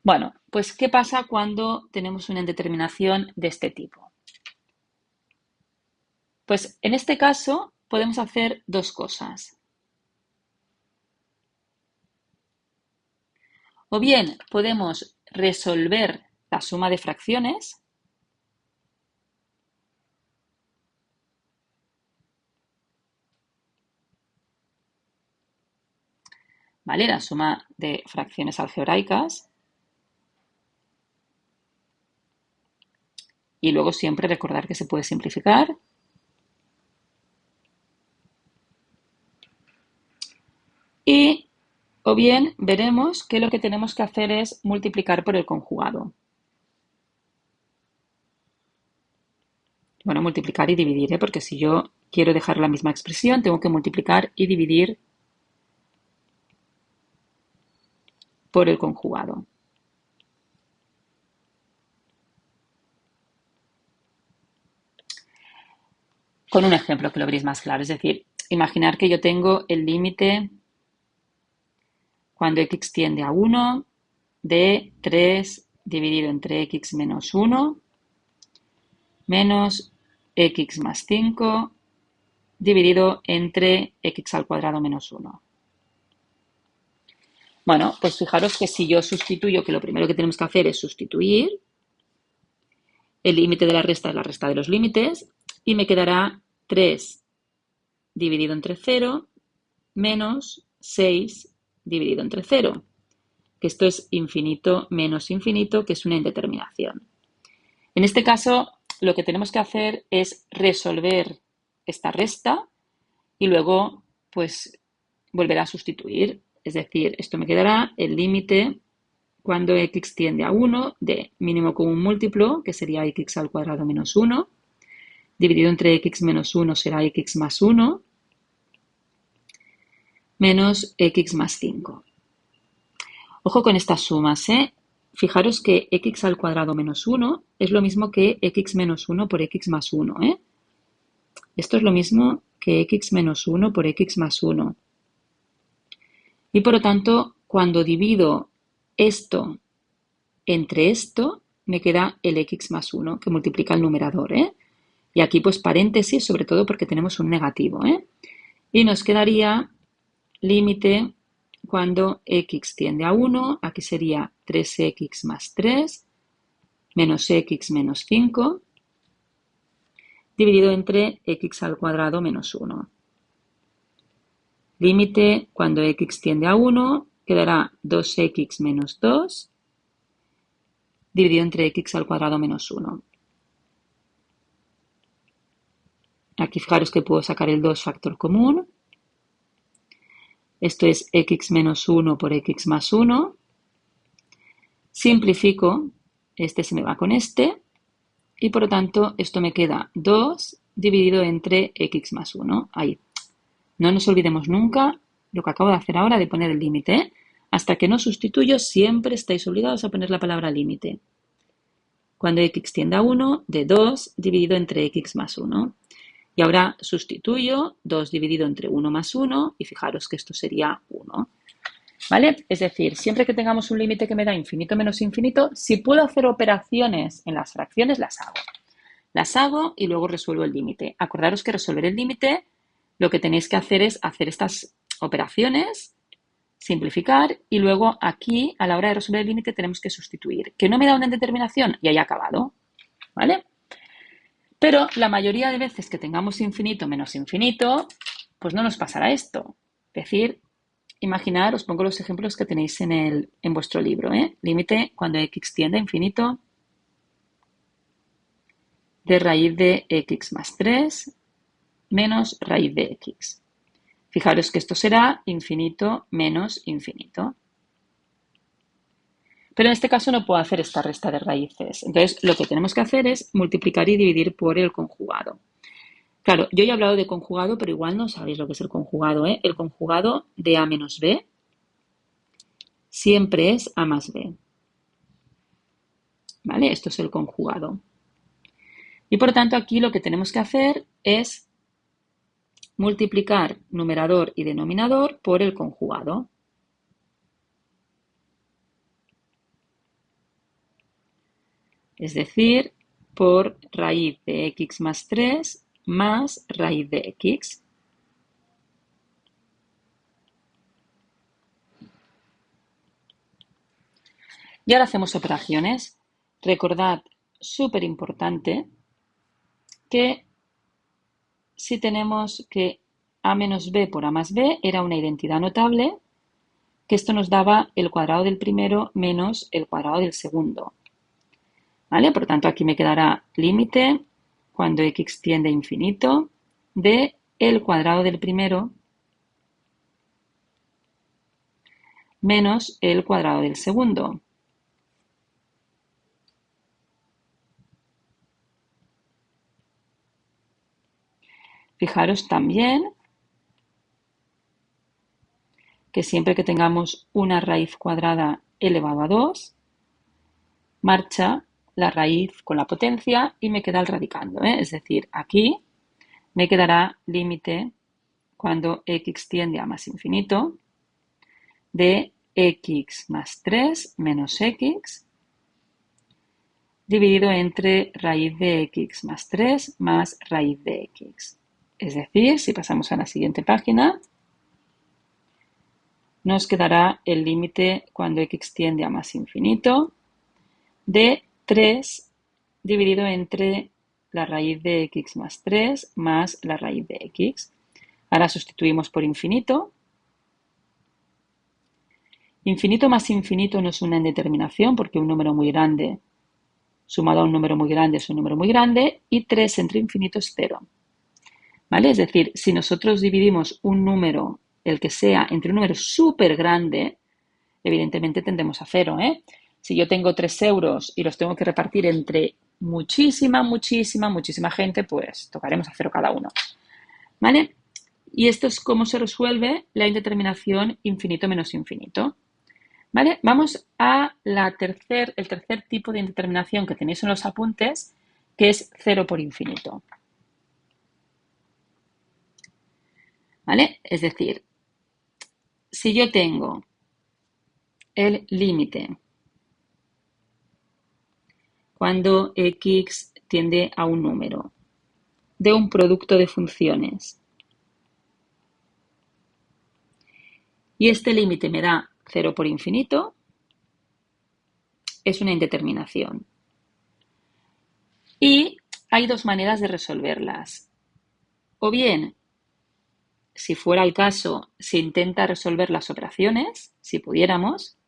Bueno, pues ¿qué pasa cuando tenemos una indeterminación de este tipo? Pues en este caso podemos hacer dos cosas. O bien podemos resolver la suma de fracciones, ¿vale? La suma de fracciones algebraicas. Y luego siempre recordar que se puede simplificar. Y o bien veremos que lo que tenemos que hacer es multiplicar por el conjugado. Bueno, multiplicar y dividir, porque si yo quiero dejar la misma expresión, tengo que multiplicar y dividir por el conjugado. Con un ejemplo que lo veréis más claro. Es decir, imaginar que yo tengo el límite cuando x tiende a 1 de 3 dividido entre x menos 1 menos x más 5 dividido entre x al cuadrado menos 1. Bueno, pues fijaros que si yo sustituyo, que lo primero que tenemos que hacer es sustituir, el límite de la resta es la resta de los límites, y me quedará 3 dividido entre 0 menos 6 dividido entre 0, que esto es infinito menos infinito, que es una indeterminación. En este caso, lo que tenemos que hacer es resolver esta resta y luego, pues, volver a sustituir. Es decir, esto me quedará el límite cuando x tiende a 1 de mínimo común múltiplo, que sería x al cuadrado menos 1, dividido entre x menos 1 será x más 1, menos x más 5. Ojo con estas sumas, ¿eh? Fijaros que x al cuadrado menos 1 es lo mismo que x menos 1 por x más 1, ¿eh? Esto es lo mismo que x menos 1 por x más 1. Y por lo tanto, cuando divido esto entre esto, me queda el x más 1, que multiplica el numerador, ¿eh? Y aquí pues paréntesis, sobre todo porque tenemos un negativo, ¿eh? Y nos quedaría límite cuando x tiende a 1, aquí sería 3x más 3, menos x menos 5, dividido entre x al cuadrado menos 1. Límite cuando x tiende a 1, quedará 2x menos 2, dividido entre x al cuadrado menos 1. Aquí fijaros que puedo sacar el 2 factor común. Esto es x menos 1 por x más 1. Simplifico, este se me va con este, y por lo tanto esto me queda 2 dividido entre x más 1. Ahí. No nos olvidemos nunca lo que acabo de hacer ahora de poner el límite, ¿eh? Hasta que no sustituyo, siempre estáis obligados a poner la palabra límite. Cuando x tiende a 1, de 2 dividido entre x más 1. Y ahora sustituyo 2 dividido entre 1 más 1 y fijaros que esto sería 1. ¿Vale? Es decir, siempre que tengamos un límite que me da infinito menos infinito, si puedo hacer operaciones en las fracciones, las hago. Las hago y luego resuelvo el límite. Acordaros que resolver el límite, lo que tenéis que hacer es hacer estas operaciones, simplificar y luego aquí, a la hora de resolver el límite, tenemos que sustituir. ¿Que no me da una indeterminación? Y ahí ha acabado. ¿Vale? Pero la mayoría de veces que tengamos infinito menos infinito, pues no nos pasará esto. Es decir, imaginar, os pongo los ejemplos que tenéis en vuestro libro, ¿eh? Límite cuando x tiende a infinito de raíz de x más 3 menos raíz de x. Fijaros que esto será infinito menos infinito. Pero en este caso no puedo hacer esta resta de raíces. Entonces, lo que tenemos que hacer es multiplicar y dividir por el conjugado. Claro, yo ya he hablado de conjugado, pero igual no sabéis lo que es el conjugado, ¿eh? El conjugado de a menos b siempre es a más b. ¿Vale? Esto es el conjugado. Y por tanto, aquí lo que tenemos que hacer es multiplicar numerador y denominador por el conjugado. Es decir, por raíz de x más 3 más raíz de x. Y ahora hacemos operaciones. Recordad, súper importante, que si tenemos que a menos b por a más b era una identidad notable, que esto nos daba el cuadrado del primero menos el cuadrado del segundo. ¿Vale? Por tanto, aquí me quedará límite cuando x tiende a infinito de el cuadrado del primero menos el cuadrado del segundo. Fijaros también que siempre que tengamos una raíz cuadrada elevado a 2, marcha la raíz con la potencia y me queda el radicando, ¿eh? Es decir, aquí me quedará límite cuando x tiende a más infinito de x más 3 menos x dividido entre raíz de x más 3 más raíz de x. Es decir, si pasamos a la siguiente página, nos quedará el límite cuando x tiende a más infinito de 3 dividido entre la raíz de x más 3 más la raíz de x. Ahora sustituimos por infinito. Infinito más infinito no es una indeterminación porque un número muy grande sumado a un número muy grande es un número muy grande y 3 entre infinito es 0. ¿Vale? Es decir, si nosotros dividimos un número, el que sea, entre un número súper grande, evidentemente tendemos a 0, ¿eh? Si yo tengo 3 euros y los tengo que repartir entre muchísima gente, pues tocaremos a 0 cada uno. ¿Vale? Y esto es cómo se resuelve la indeterminación infinito menos infinito. ¿Vale? Vamos a el tercer tipo de indeterminación que tenéis en los apuntes, que es 0 por infinito. ¿Vale? Es decir, si yo tengo el límite cuando x tiende a un número de un producto de funciones y este límite me da 0 por infinito, es una indeterminación. Y hay dos maneras de resolverlas. O bien, si fuera el caso, se intenta resolver las operaciones, si pudiéramos.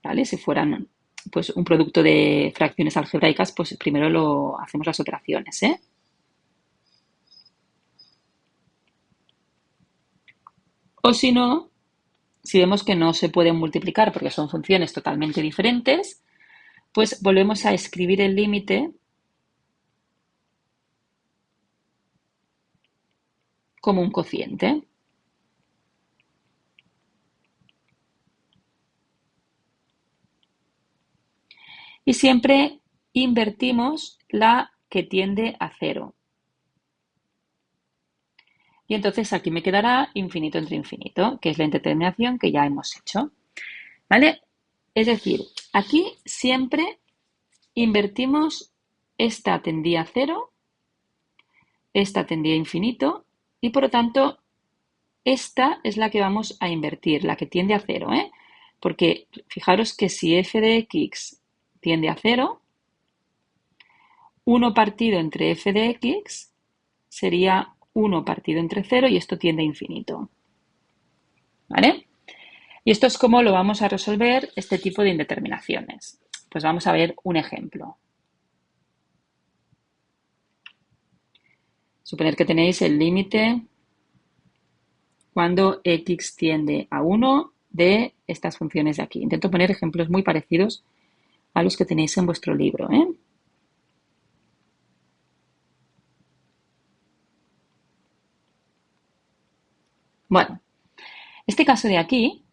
¿Vale? Si fueran pues, un producto de fracciones algebraicas, pues primero lo hacemos las operaciones, ¿eh? O si no, si vemos que no se pueden multiplicar porque son funciones totalmente diferentes, pues volvemos a escribir el límite como un cociente. Y siempre invertimos la que tiende a 0. Y entonces aquí me quedará infinito entre infinito, que es la indeterminación que ya hemos hecho. ¿Vale? Es decir, aquí siempre invertimos esta tendía a 0, esta tendía a infinito y por lo tanto esta es la que vamos a invertir, la que tiende a 0, ¿eh? Porque fijaros que si f de x tiende a 0, 1 partido entre f de x sería 1 partido entre 0 y esto tiende a infinito. ¿Vale? Y esto es cómo lo vamos a resolver este tipo de indeterminaciones. Pues vamos a ver un ejemplo. Suponer que tenéis el límite cuando x tiende a 1 de estas funciones de aquí. Intento poner ejemplos muy parecidos a los que tenéis en vuestro libro, ¿eh? Bueno, este caso de aquí,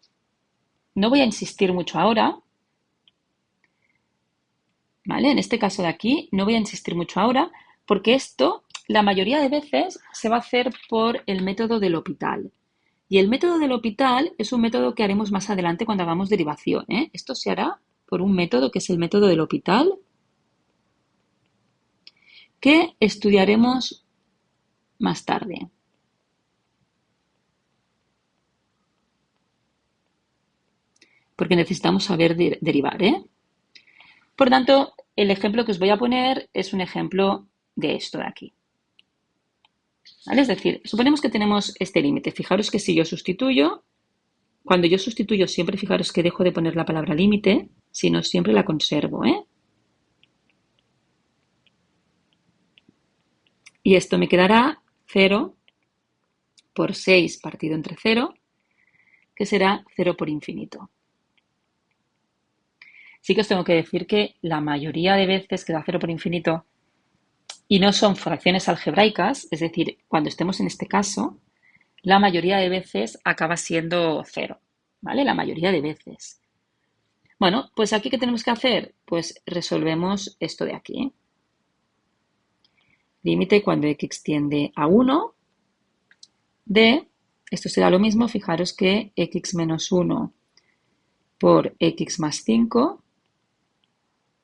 no voy a insistir mucho ahora, ¿vale? En este caso de aquí, no voy a insistir mucho ahora, porque esto, la mayoría de veces, se va a hacer por el método del L'Hopital. Y el método del L'Hopital es un método que haremos más adelante cuando hagamos derivación, ¿eh? Esto se hará por un método que es el método del L'Hopital, que estudiaremos más tarde. Porque necesitamos saber derivar, ¿eh? Por tanto, el ejemplo que os voy a poner es un ejemplo de esto de aquí. ¿Vale? Es decir, suponemos que tenemos este límite. Fijaros que si yo sustituyo, cuando yo sustituyo siempre fijaros que dejo de poner la palabra límite, si no siempre la conservo, ¿eh? Y esto me quedará 0 por 6 partido entre 0, que será 0 por infinito. Sí que os tengo que decir que la mayoría de veces que da 0 por infinito y no son fracciones algebraicas, es decir, cuando estemos en este caso, la mayoría de veces acaba siendo 0, ¿vale? La mayoría de veces. Bueno, pues aquí ¿qué tenemos que hacer? Pues resolvemos esto de aquí. Límite cuando x tiende a 1 de, esto será lo mismo, fijaros que x menos 1 por x más 5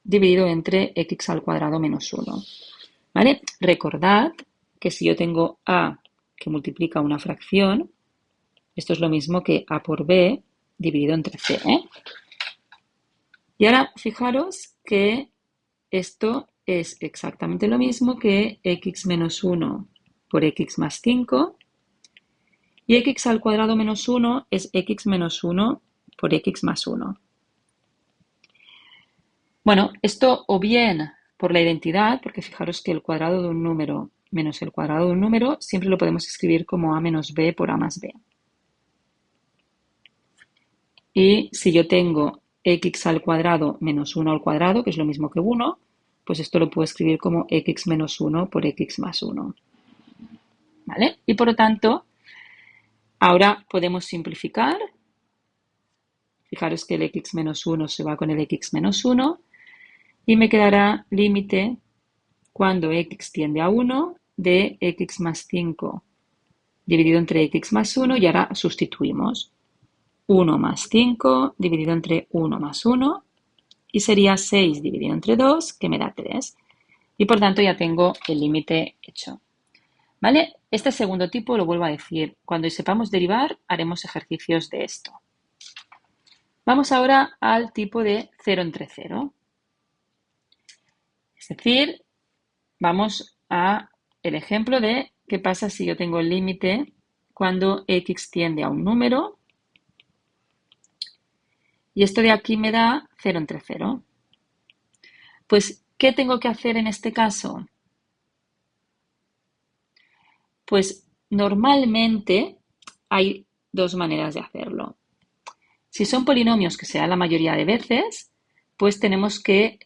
dividido entre x al cuadrado menos 1. ¿Vale? Recordad que si yo tengo a que multiplica una fracción, esto es lo mismo que a por b dividido entre c, ¿eh? Y ahora fijaros que esto es exactamente lo mismo que x menos 1 por x más 5 y x al cuadrado menos 1 es x menos 1 por x más 1. Bueno, esto o bien por la identidad, porque fijaros que el cuadrado de un número menos el cuadrado de un número siempre lo podemos escribir como a menos b por a más b. Y si yo tengo x al cuadrado menos 1 al cuadrado, que es lo mismo que 1, pues esto lo puedo escribir como x menos 1 por x más 1. ¿Vale? Y por lo tanto, ahora podemos simplificar. Fijaros que el x menos 1 se va con el x menos 1 y me quedará límite cuando x tiende a 1 de x más 5 dividido entre x más 1 y ahora sustituimos. 1 más 5 dividido entre 1 más 1 y sería 6 dividido entre 2 que me da 3 y por tanto ya tengo el límite hecho. ¿Vale? Este segundo tipo lo vuelvo a decir, cuando sepamos derivar haremos ejercicios de esto. Vamos ahora al tipo de 0 entre 0. Es decir, vamos a el ejemplo de qué pasa si yo tengo el límite cuando x tiende a un número y esto de aquí me da 0 entre 0. Pues, ¿qué tengo que hacer en este caso? Pues normalmente hay dos maneras de hacerlo. Si son polinomios, que sea la mayoría de veces, pues tenemos que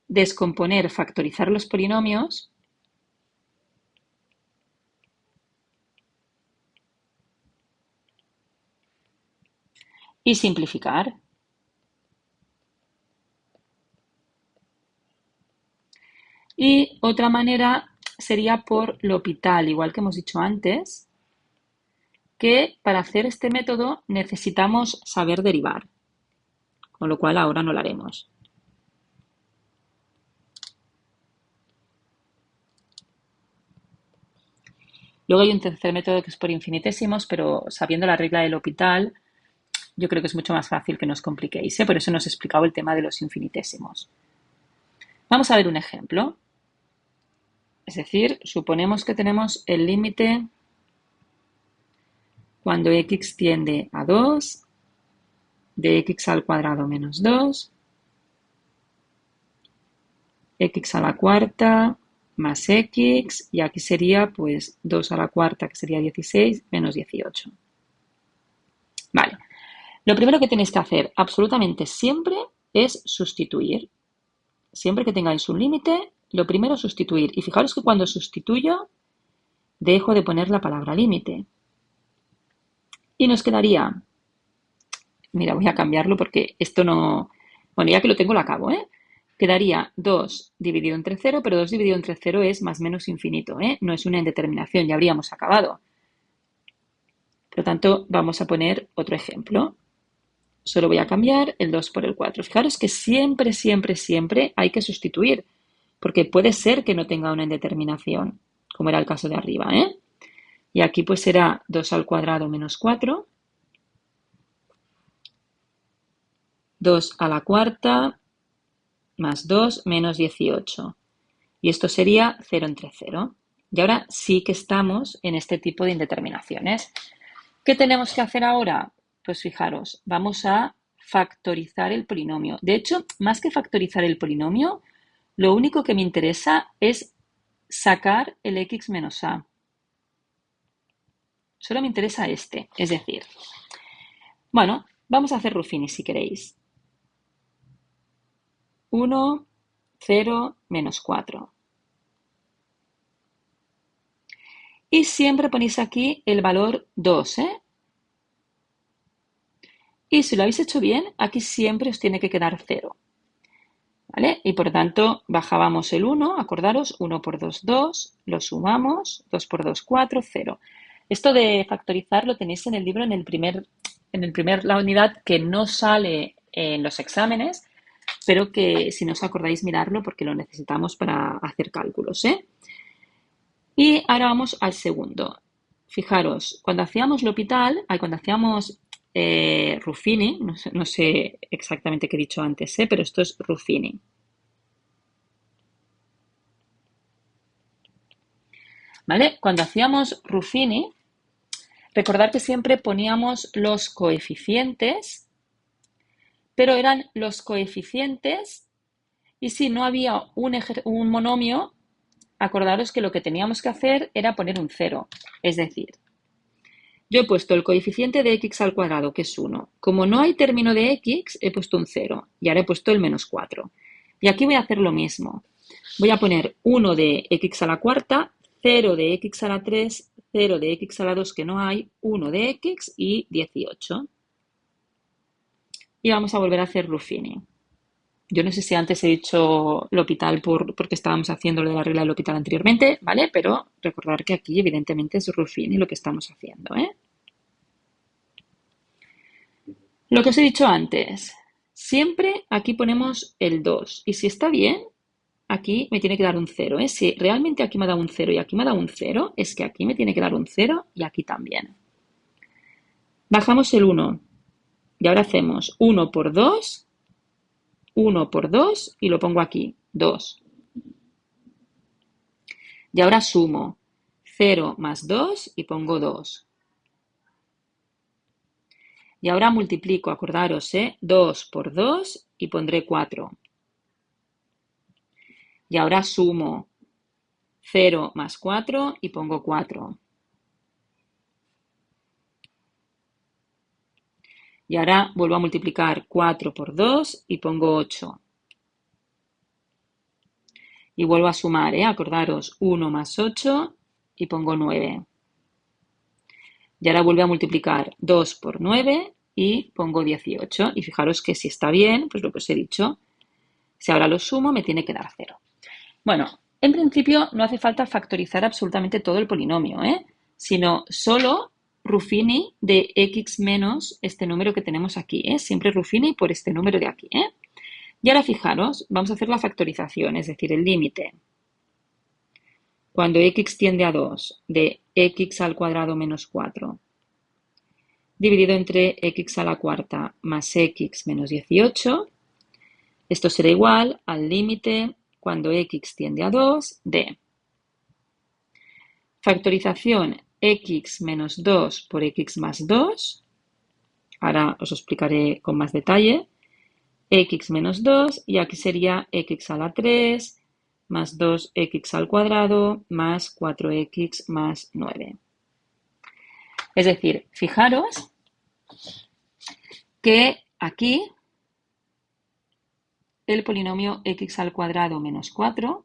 descomponer, factorizar los polinomios y simplificar. Y otra manera sería por L'Hopital, igual que hemos dicho antes, que para hacer este método necesitamos saber derivar, con lo cual ahora no lo haremos. Luego hay un tercer método que es por infinitésimos, pero sabiendo la regla del L'Hopital, yo creo que es mucho más fácil que no os compliquéis, ¿eh? Por eso nos he explicado el tema de los infinitésimos. Vamos a ver un ejemplo. Es decir, suponemos que tenemos el límite cuando x tiende a 2 de x al cuadrado menos 2, x a la cuarta más x, y aquí sería pues 2 a la cuarta, que sería 16, menos 18. Vale, lo primero que tenéis que hacer absolutamente siempre es sustituir. Siempre que tengáis un límite, lo primero es sustituir. Y fijaros que cuando sustituyo, dejo de poner la palabra límite. Y nos quedaría, mira, voy a cambiarlo porque esto no, bueno, ya que lo tengo lo acabo, ¿eh? Quedaría 2 dividido entre 0, pero 2 dividido entre 0 es más menos infinito, ¿eh? No es una indeterminación, ya habríamos acabado. Por lo tanto, vamos a poner otro ejemplo. Solo voy a cambiar el 2 por el 4. Fijaros que siempre, siempre, siempre hay que sustituir, porque puede ser que no tenga una indeterminación, como era el caso de arriba, ¿eh? Y aquí pues será 2 al cuadrado menos 4, 2 a la cuarta más 2 menos 18. Y esto sería 0 entre 0. Y ahora sí que estamos en este tipo de indeterminaciones. ¿Qué tenemos que hacer ahora? Pues fijaros, vamos a factorizar el polinomio. De hecho, más que factorizar el polinomio, lo único que me interesa es sacar el x menos a. Solo me interesa este, es decir, bueno, vamos a hacer Ruffini si queréis. 1, 0, menos 4. Y siempre ponéis aquí el valor 2, ¿eh? Y si lo habéis hecho bien, aquí siempre os tiene que quedar 0. ¿Vale? Y por tanto, bajábamos el 1, acordaros, 1 por 2, 2, lo sumamos, 2 por 2, 4, 0. Esto de factorizar lo tenéis en el libro, la unidad que no sale en los exámenes, pero que si no os acordáis mirarlo porque lo necesitamos para hacer cálculos, ¿eh? Y ahora vamos al segundo. Fijaros, cuando hacíamos L'Hopital, cuando hacíamos Ruffini, no sé exactamente qué he dicho antes, pero esto es Ruffini. ¿Vale? Cuando hacíamos Ruffini, recordad que siempre poníamos los coeficientes, pero eran los coeficientes y si no había un monomio, acordaros que lo que teníamos que hacer era poner un 0. Es decir, yo he puesto el coeficiente de x al cuadrado, que es 1. Como no hay término de x, he puesto un 0. Y ahora he puesto el menos 4. Y aquí voy a hacer lo mismo. Voy a poner 1 de x a la cuarta, 0 de x a la 3, 0 de x a la 2 que no hay, 1 de x y 18. Y vamos a volver a hacer Ruffini. Yo no sé si antes he dicho L'Hopital porque estábamos haciendo lo de la regla del L'Hopital anteriormente, ¿vale? Pero recordar que aquí evidentemente es Ruffini lo que estamos haciendo, ¿eh? Lo que os he dicho antes, siempre aquí ponemos el 2 y si está bien, aquí me tiene que dar un 0, ¿eh? Si realmente aquí me ha dado un 0 y aquí me ha dado un 0, es que aquí me tiene que dar un 0 y aquí también. Bajamos el 1 y ahora hacemos 1 por 2, 1 por 2 y lo pongo aquí, 2. Y ahora sumo 0 más 2 y pongo 2. Y ahora multiplico, acordaros, 2 por 2 y pondré 4. Y ahora sumo 0 más 4 y pongo 4. Y ahora vuelvo a multiplicar 4 por 2 y pongo 8. Y vuelvo a sumar, acordaros, 1 más 8 y pongo 9. Y ahora vuelvo a multiplicar 2 por 9 y pongo 18. Y fijaros que si está bien, pues lo que os he dicho, si ahora lo sumo me tiene que dar 0. Bueno, en principio no hace falta factorizar absolutamente todo el polinomio, sino solo Ruffini de x menos este número que tenemos aquí, siempre Ruffini por este número de aquí. Y ahora fijaros, vamos a hacer la factorización, es decir, el límite. Cuando x tiende a 2 de x al cuadrado menos 4 dividido entre x a la cuarta más x menos 18, esto será igual al límite cuando x tiende a 2 de Factorización x menos 2 por x más 2. Ahora os explicaré con más detalle. X menos 2 y aquí sería x a la 3 más 2x al cuadrado más 4x más 9. Es decir, fijaros que aquí el polinomio x al cuadrado menos 4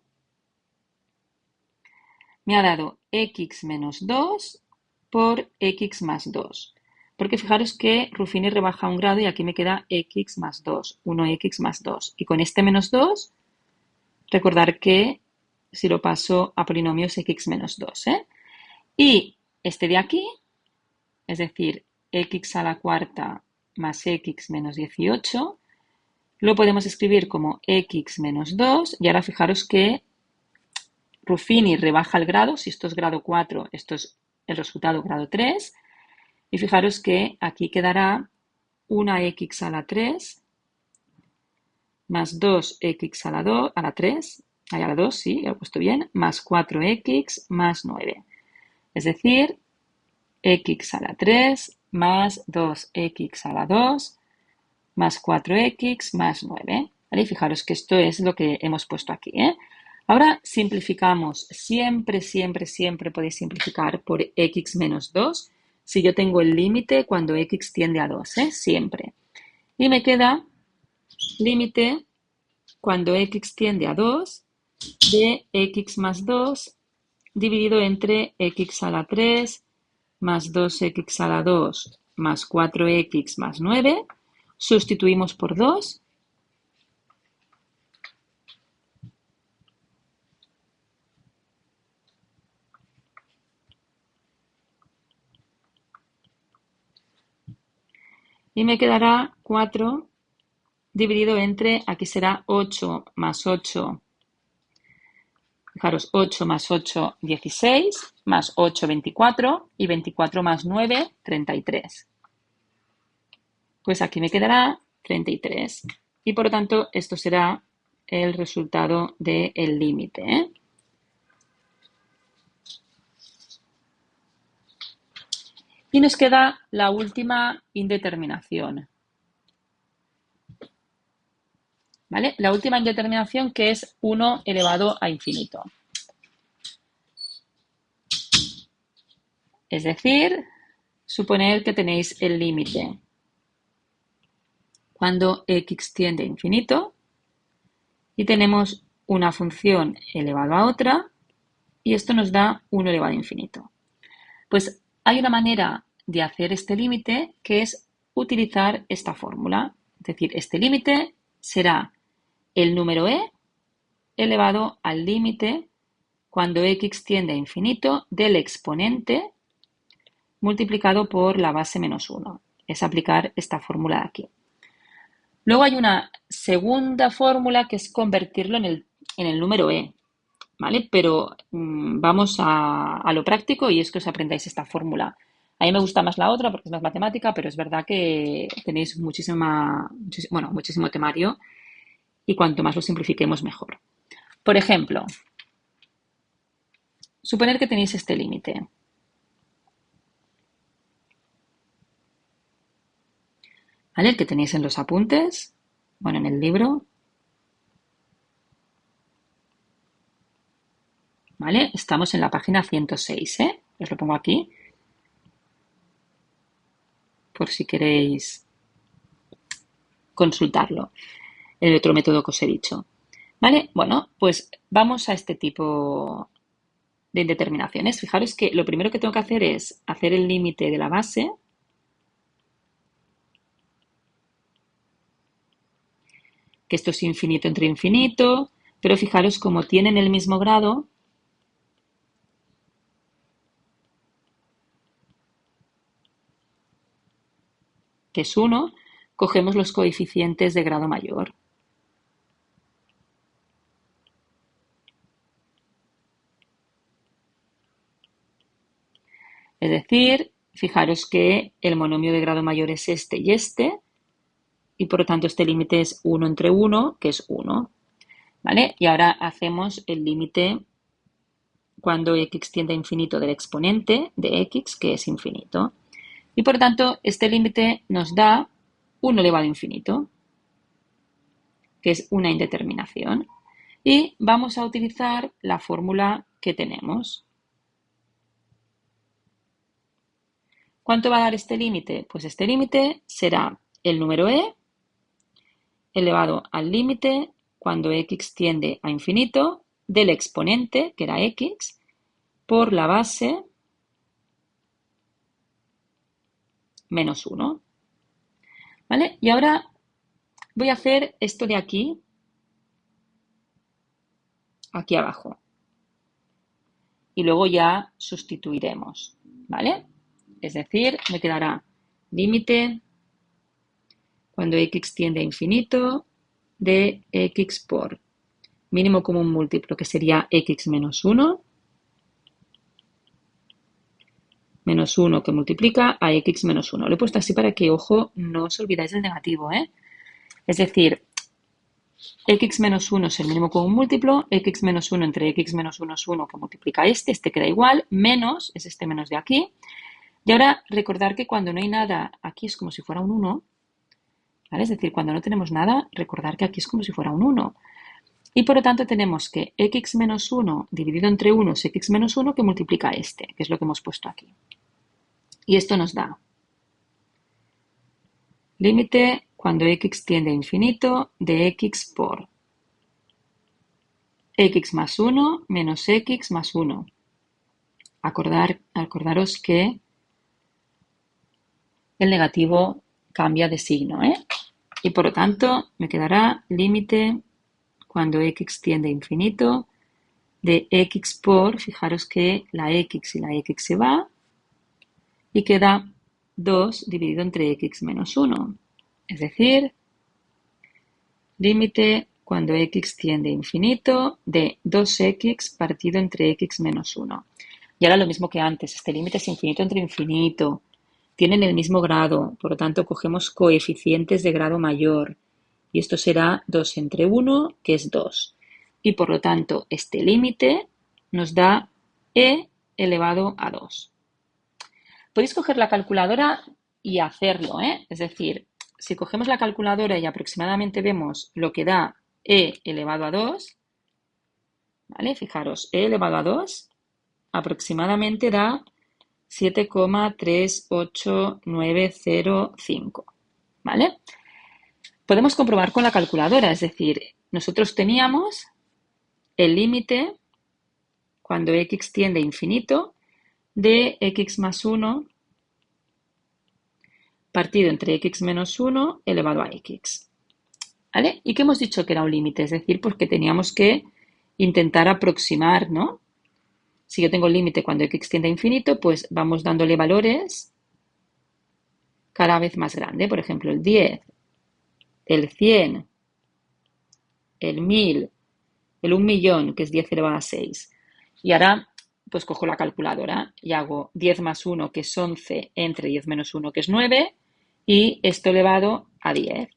me ha dado x menos 2 por x más 2. Porque fijaros que Ruffini rebaja un grado y aquí me queda x más 2, 1x más 2. Y con este menos 2, recordar que si lo paso a polinomio es x menos 2. Y este de aquí, es decir, x a la cuarta más x menos 18, lo podemos escribir como x menos 2. Y ahora fijaros que Ruffini rebaja el grado. Si esto es grado 4, esto es el resultado grado 3. Y fijaros que aquí quedará una x a la 3 más 2x a la 2, a la 3, a la 2, sí, lo he puesto bien, más 4x más 9. Es decir, x a la 3 más 2x a la 2 más 4x más 9. ¿Vale? Fijaros que esto es lo que hemos puesto aquí. Ahora simplificamos. Siempre, siempre, siempre podéis simplificar por x menos 2 si yo tengo el límite cuando x tiende a 2. Siempre. Y me queda límite cuando x tiende a 2 de x más 2 dividido entre x a la 3 más 2x a la 2 más 4x más 9. Sustituimos por 2. Y me quedará 4 dividido entre, aquí será 8 más 8. Fijaros, 8 más 8, 16, más 8, 24, y 24 más 9, 33. Pues aquí me quedará 33. Y por lo tanto, esto será el resultado del límite. Y nos queda la última indeterminación. ¿Vale? La última indeterminación, que es 1 elevado a infinito. Es decir, suponer que tenéis el límite cuando x tiende a infinito y tenemos una función elevado a otra y esto nos da 1 elevado a infinito. Pues hay una manera de hacer este límite que es utilizar esta fórmula. Es decir, este límite será el número e elevado al límite cuando x tiende a infinito del exponente multiplicado por la base menos 1. Es aplicar esta fórmula de aquí. Luego hay una segunda fórmula que es convertirlo en el número e, ¿vale? Pero vamos a lo práctico y es que os aprendáis esta fórmula. A mí me gusta más la otra porque es más matemática, pero es verdad que tenéis muchísimo temario y cuanto más lo simplifiquemos mejor. Por ejemplo, suponer que tenéis este límite. ¿Vale? El que tenéis en los apuntes, bueno, en el libro. ¿Vale? Estamos en la página 106, Os lo pongo aquí. Por si queréis consultarlo. El otro método que os he dicho. ¿Vale? Bueno, pues vamos a este tipo de indeterminaciones. Fijaros que lo primero que tengo que hacer es hacer el límite de la base. Que esto es infinito entre infinito, pero fijaros como tienen el mismo grado, que es 1, cogemos los coeficientes de grado mayor. Es decir, fijaros que el monomio de grado mayor es este y por lo tanto este límite es 1 entre 1, que es 1. ¿Vale? Y ahora hacemos el límite cuando x tiende a infinito del exponente de x, que es infinito. Y por tanto, este límite nos da 1 elevado a infinito, que es una indeterminación. Y vamos a utilizar la fórmula que tenemos. ¿Cuánto va a dar este límite? Pues este límite será el número e elevado al límite cuando x tiende a infinito del exponente, que era x, por la base menos 1. ¿Vale? Y ahora voy a hacer esto de aquí abajo. Y luego ya sustituiremos, ¿vale? Es decir, me quedará límite cuando x tiende a infinito de x por mínimo común múltiplo, que sería x menos 1, menos 1 que multiplica a x menos 1. Lo he puesto así para que, ojo, no os olvidáis del negativo, ¿eh? Es decir, x menos 1 es el mínimo común múltiplo, x menos 1 entre x menos 1 es 1 que multiplica este queda igual, menos, es este menos de aquí. Y ahora recordar que cuando no hay nada, aquí es como si fuera un 1, ¿vale? Es decir, cuando no tenemos nada, recordar que aquí es como si fuera un 1. Y por lo tanto tenemos que x menos 1 dividido entre 1 es x menos 1 que multiplica este, que es lo que hemos puesto aquí. Y esto nos da límite cuando x tiende a infinito de x por x más 1 menos x más 1. Acordaros que el negativo cambia de signo, ¿eh? Y por lo tanto me quedará límite cuando x tiende a infinito de x por, fijaros que la x y la x se va y queda 2 dividido entre x menos 1. Es decir, límite cuando x tiende a infinito de 2x partido entre x menos 1. Y ahora lo mismo que antes, este límite es infinito entre infinito. Tienen el mismo grado, por lo tanto cogemos coeficientes de grado mayor. Y esto será 2 entre 1, que es 2. Y por lo tanto, este límite nos da e elevado a 2. Podéis coger la calculadora y hacerlo, ¿eh? Es decir, si cogemos la calculadora y aproximadamente vemos lo que da e elevado a 2, ¿vale? Fijaros, e elevado a 2 aproximadamente da 7,38905, ¿vale? Podemos comprobar con la calculadora, es decir, nosotros teníamos el límite cuando x tiende a infinito de x más 1 partido entre x menos 1 elevado a x. ¿Vale? ¿Y qué hemos dicho que era un límite? Es decir, pues que teníamos que intentar aproximar, ¿no? Si yo tengo el límite cuando x tiende a infinito, pues vamos dándole valores cada vez más grande. Por ejemplo, el 10, el 100, el 1000, el 1.000.000, que es 10 elevado a 6. Y ahora, pues cojo la calculadora y hago 10 más 1, que es 11, entre 10 menos 1, que es 9, y esto elevado a 10.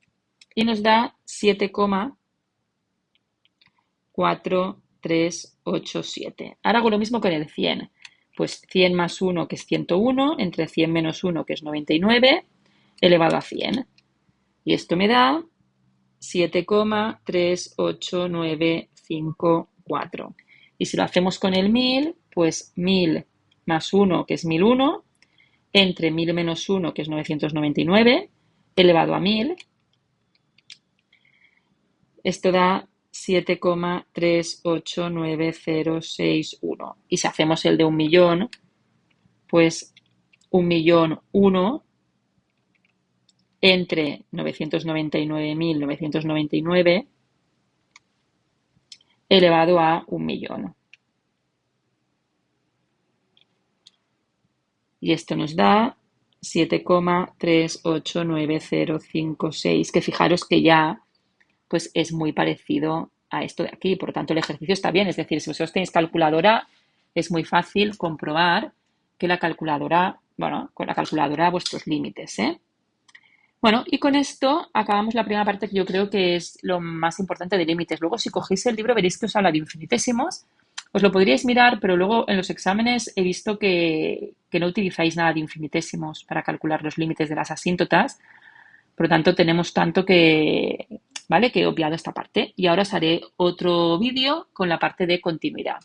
Y nos da 7,4387. Ahora hago lo mismo con el 100. Pues 100 más 1, que es 101, entre 100 menos 1, que es 99, elevado a 100. Y esto me da 7,38954. Y si lo hacemos con el 1000, pues 1000 más 1, que es 1001, entre 1000 menos 1, que es 999, elevado a 1000. Esto da 7,38961. Y si hacemos el de 1.000.000, pues 1.000.001 entre 999.999 elevado a 1.000.000. Y esto nos da 7,38905,6, que fijaros que ya pues es muy parecido a esto de aquí. Por lo tanto, el ejercicio está bien. Es decir, si vosotros tenéis calculadora, es muy fácil comprobar que la calculadora, bueno, con la calculadora vuestros límites, ¿eh? Bueno, y con esto acabamos la primera parte que yo creo que es lo más importante de límites. Luego, si cogéis el libro, veréis que os habla de infinitesimos, Os lo podríais mirar, pero luego en los exámenes he visto que no utilizáis nada de infinitesimos para calcular los límites de las asíntotas. Por lo tanto, tenemos tanto ¿vale? Que he obviado esta parte. Y ahora os haré otro vídeo con la parte de continuidad.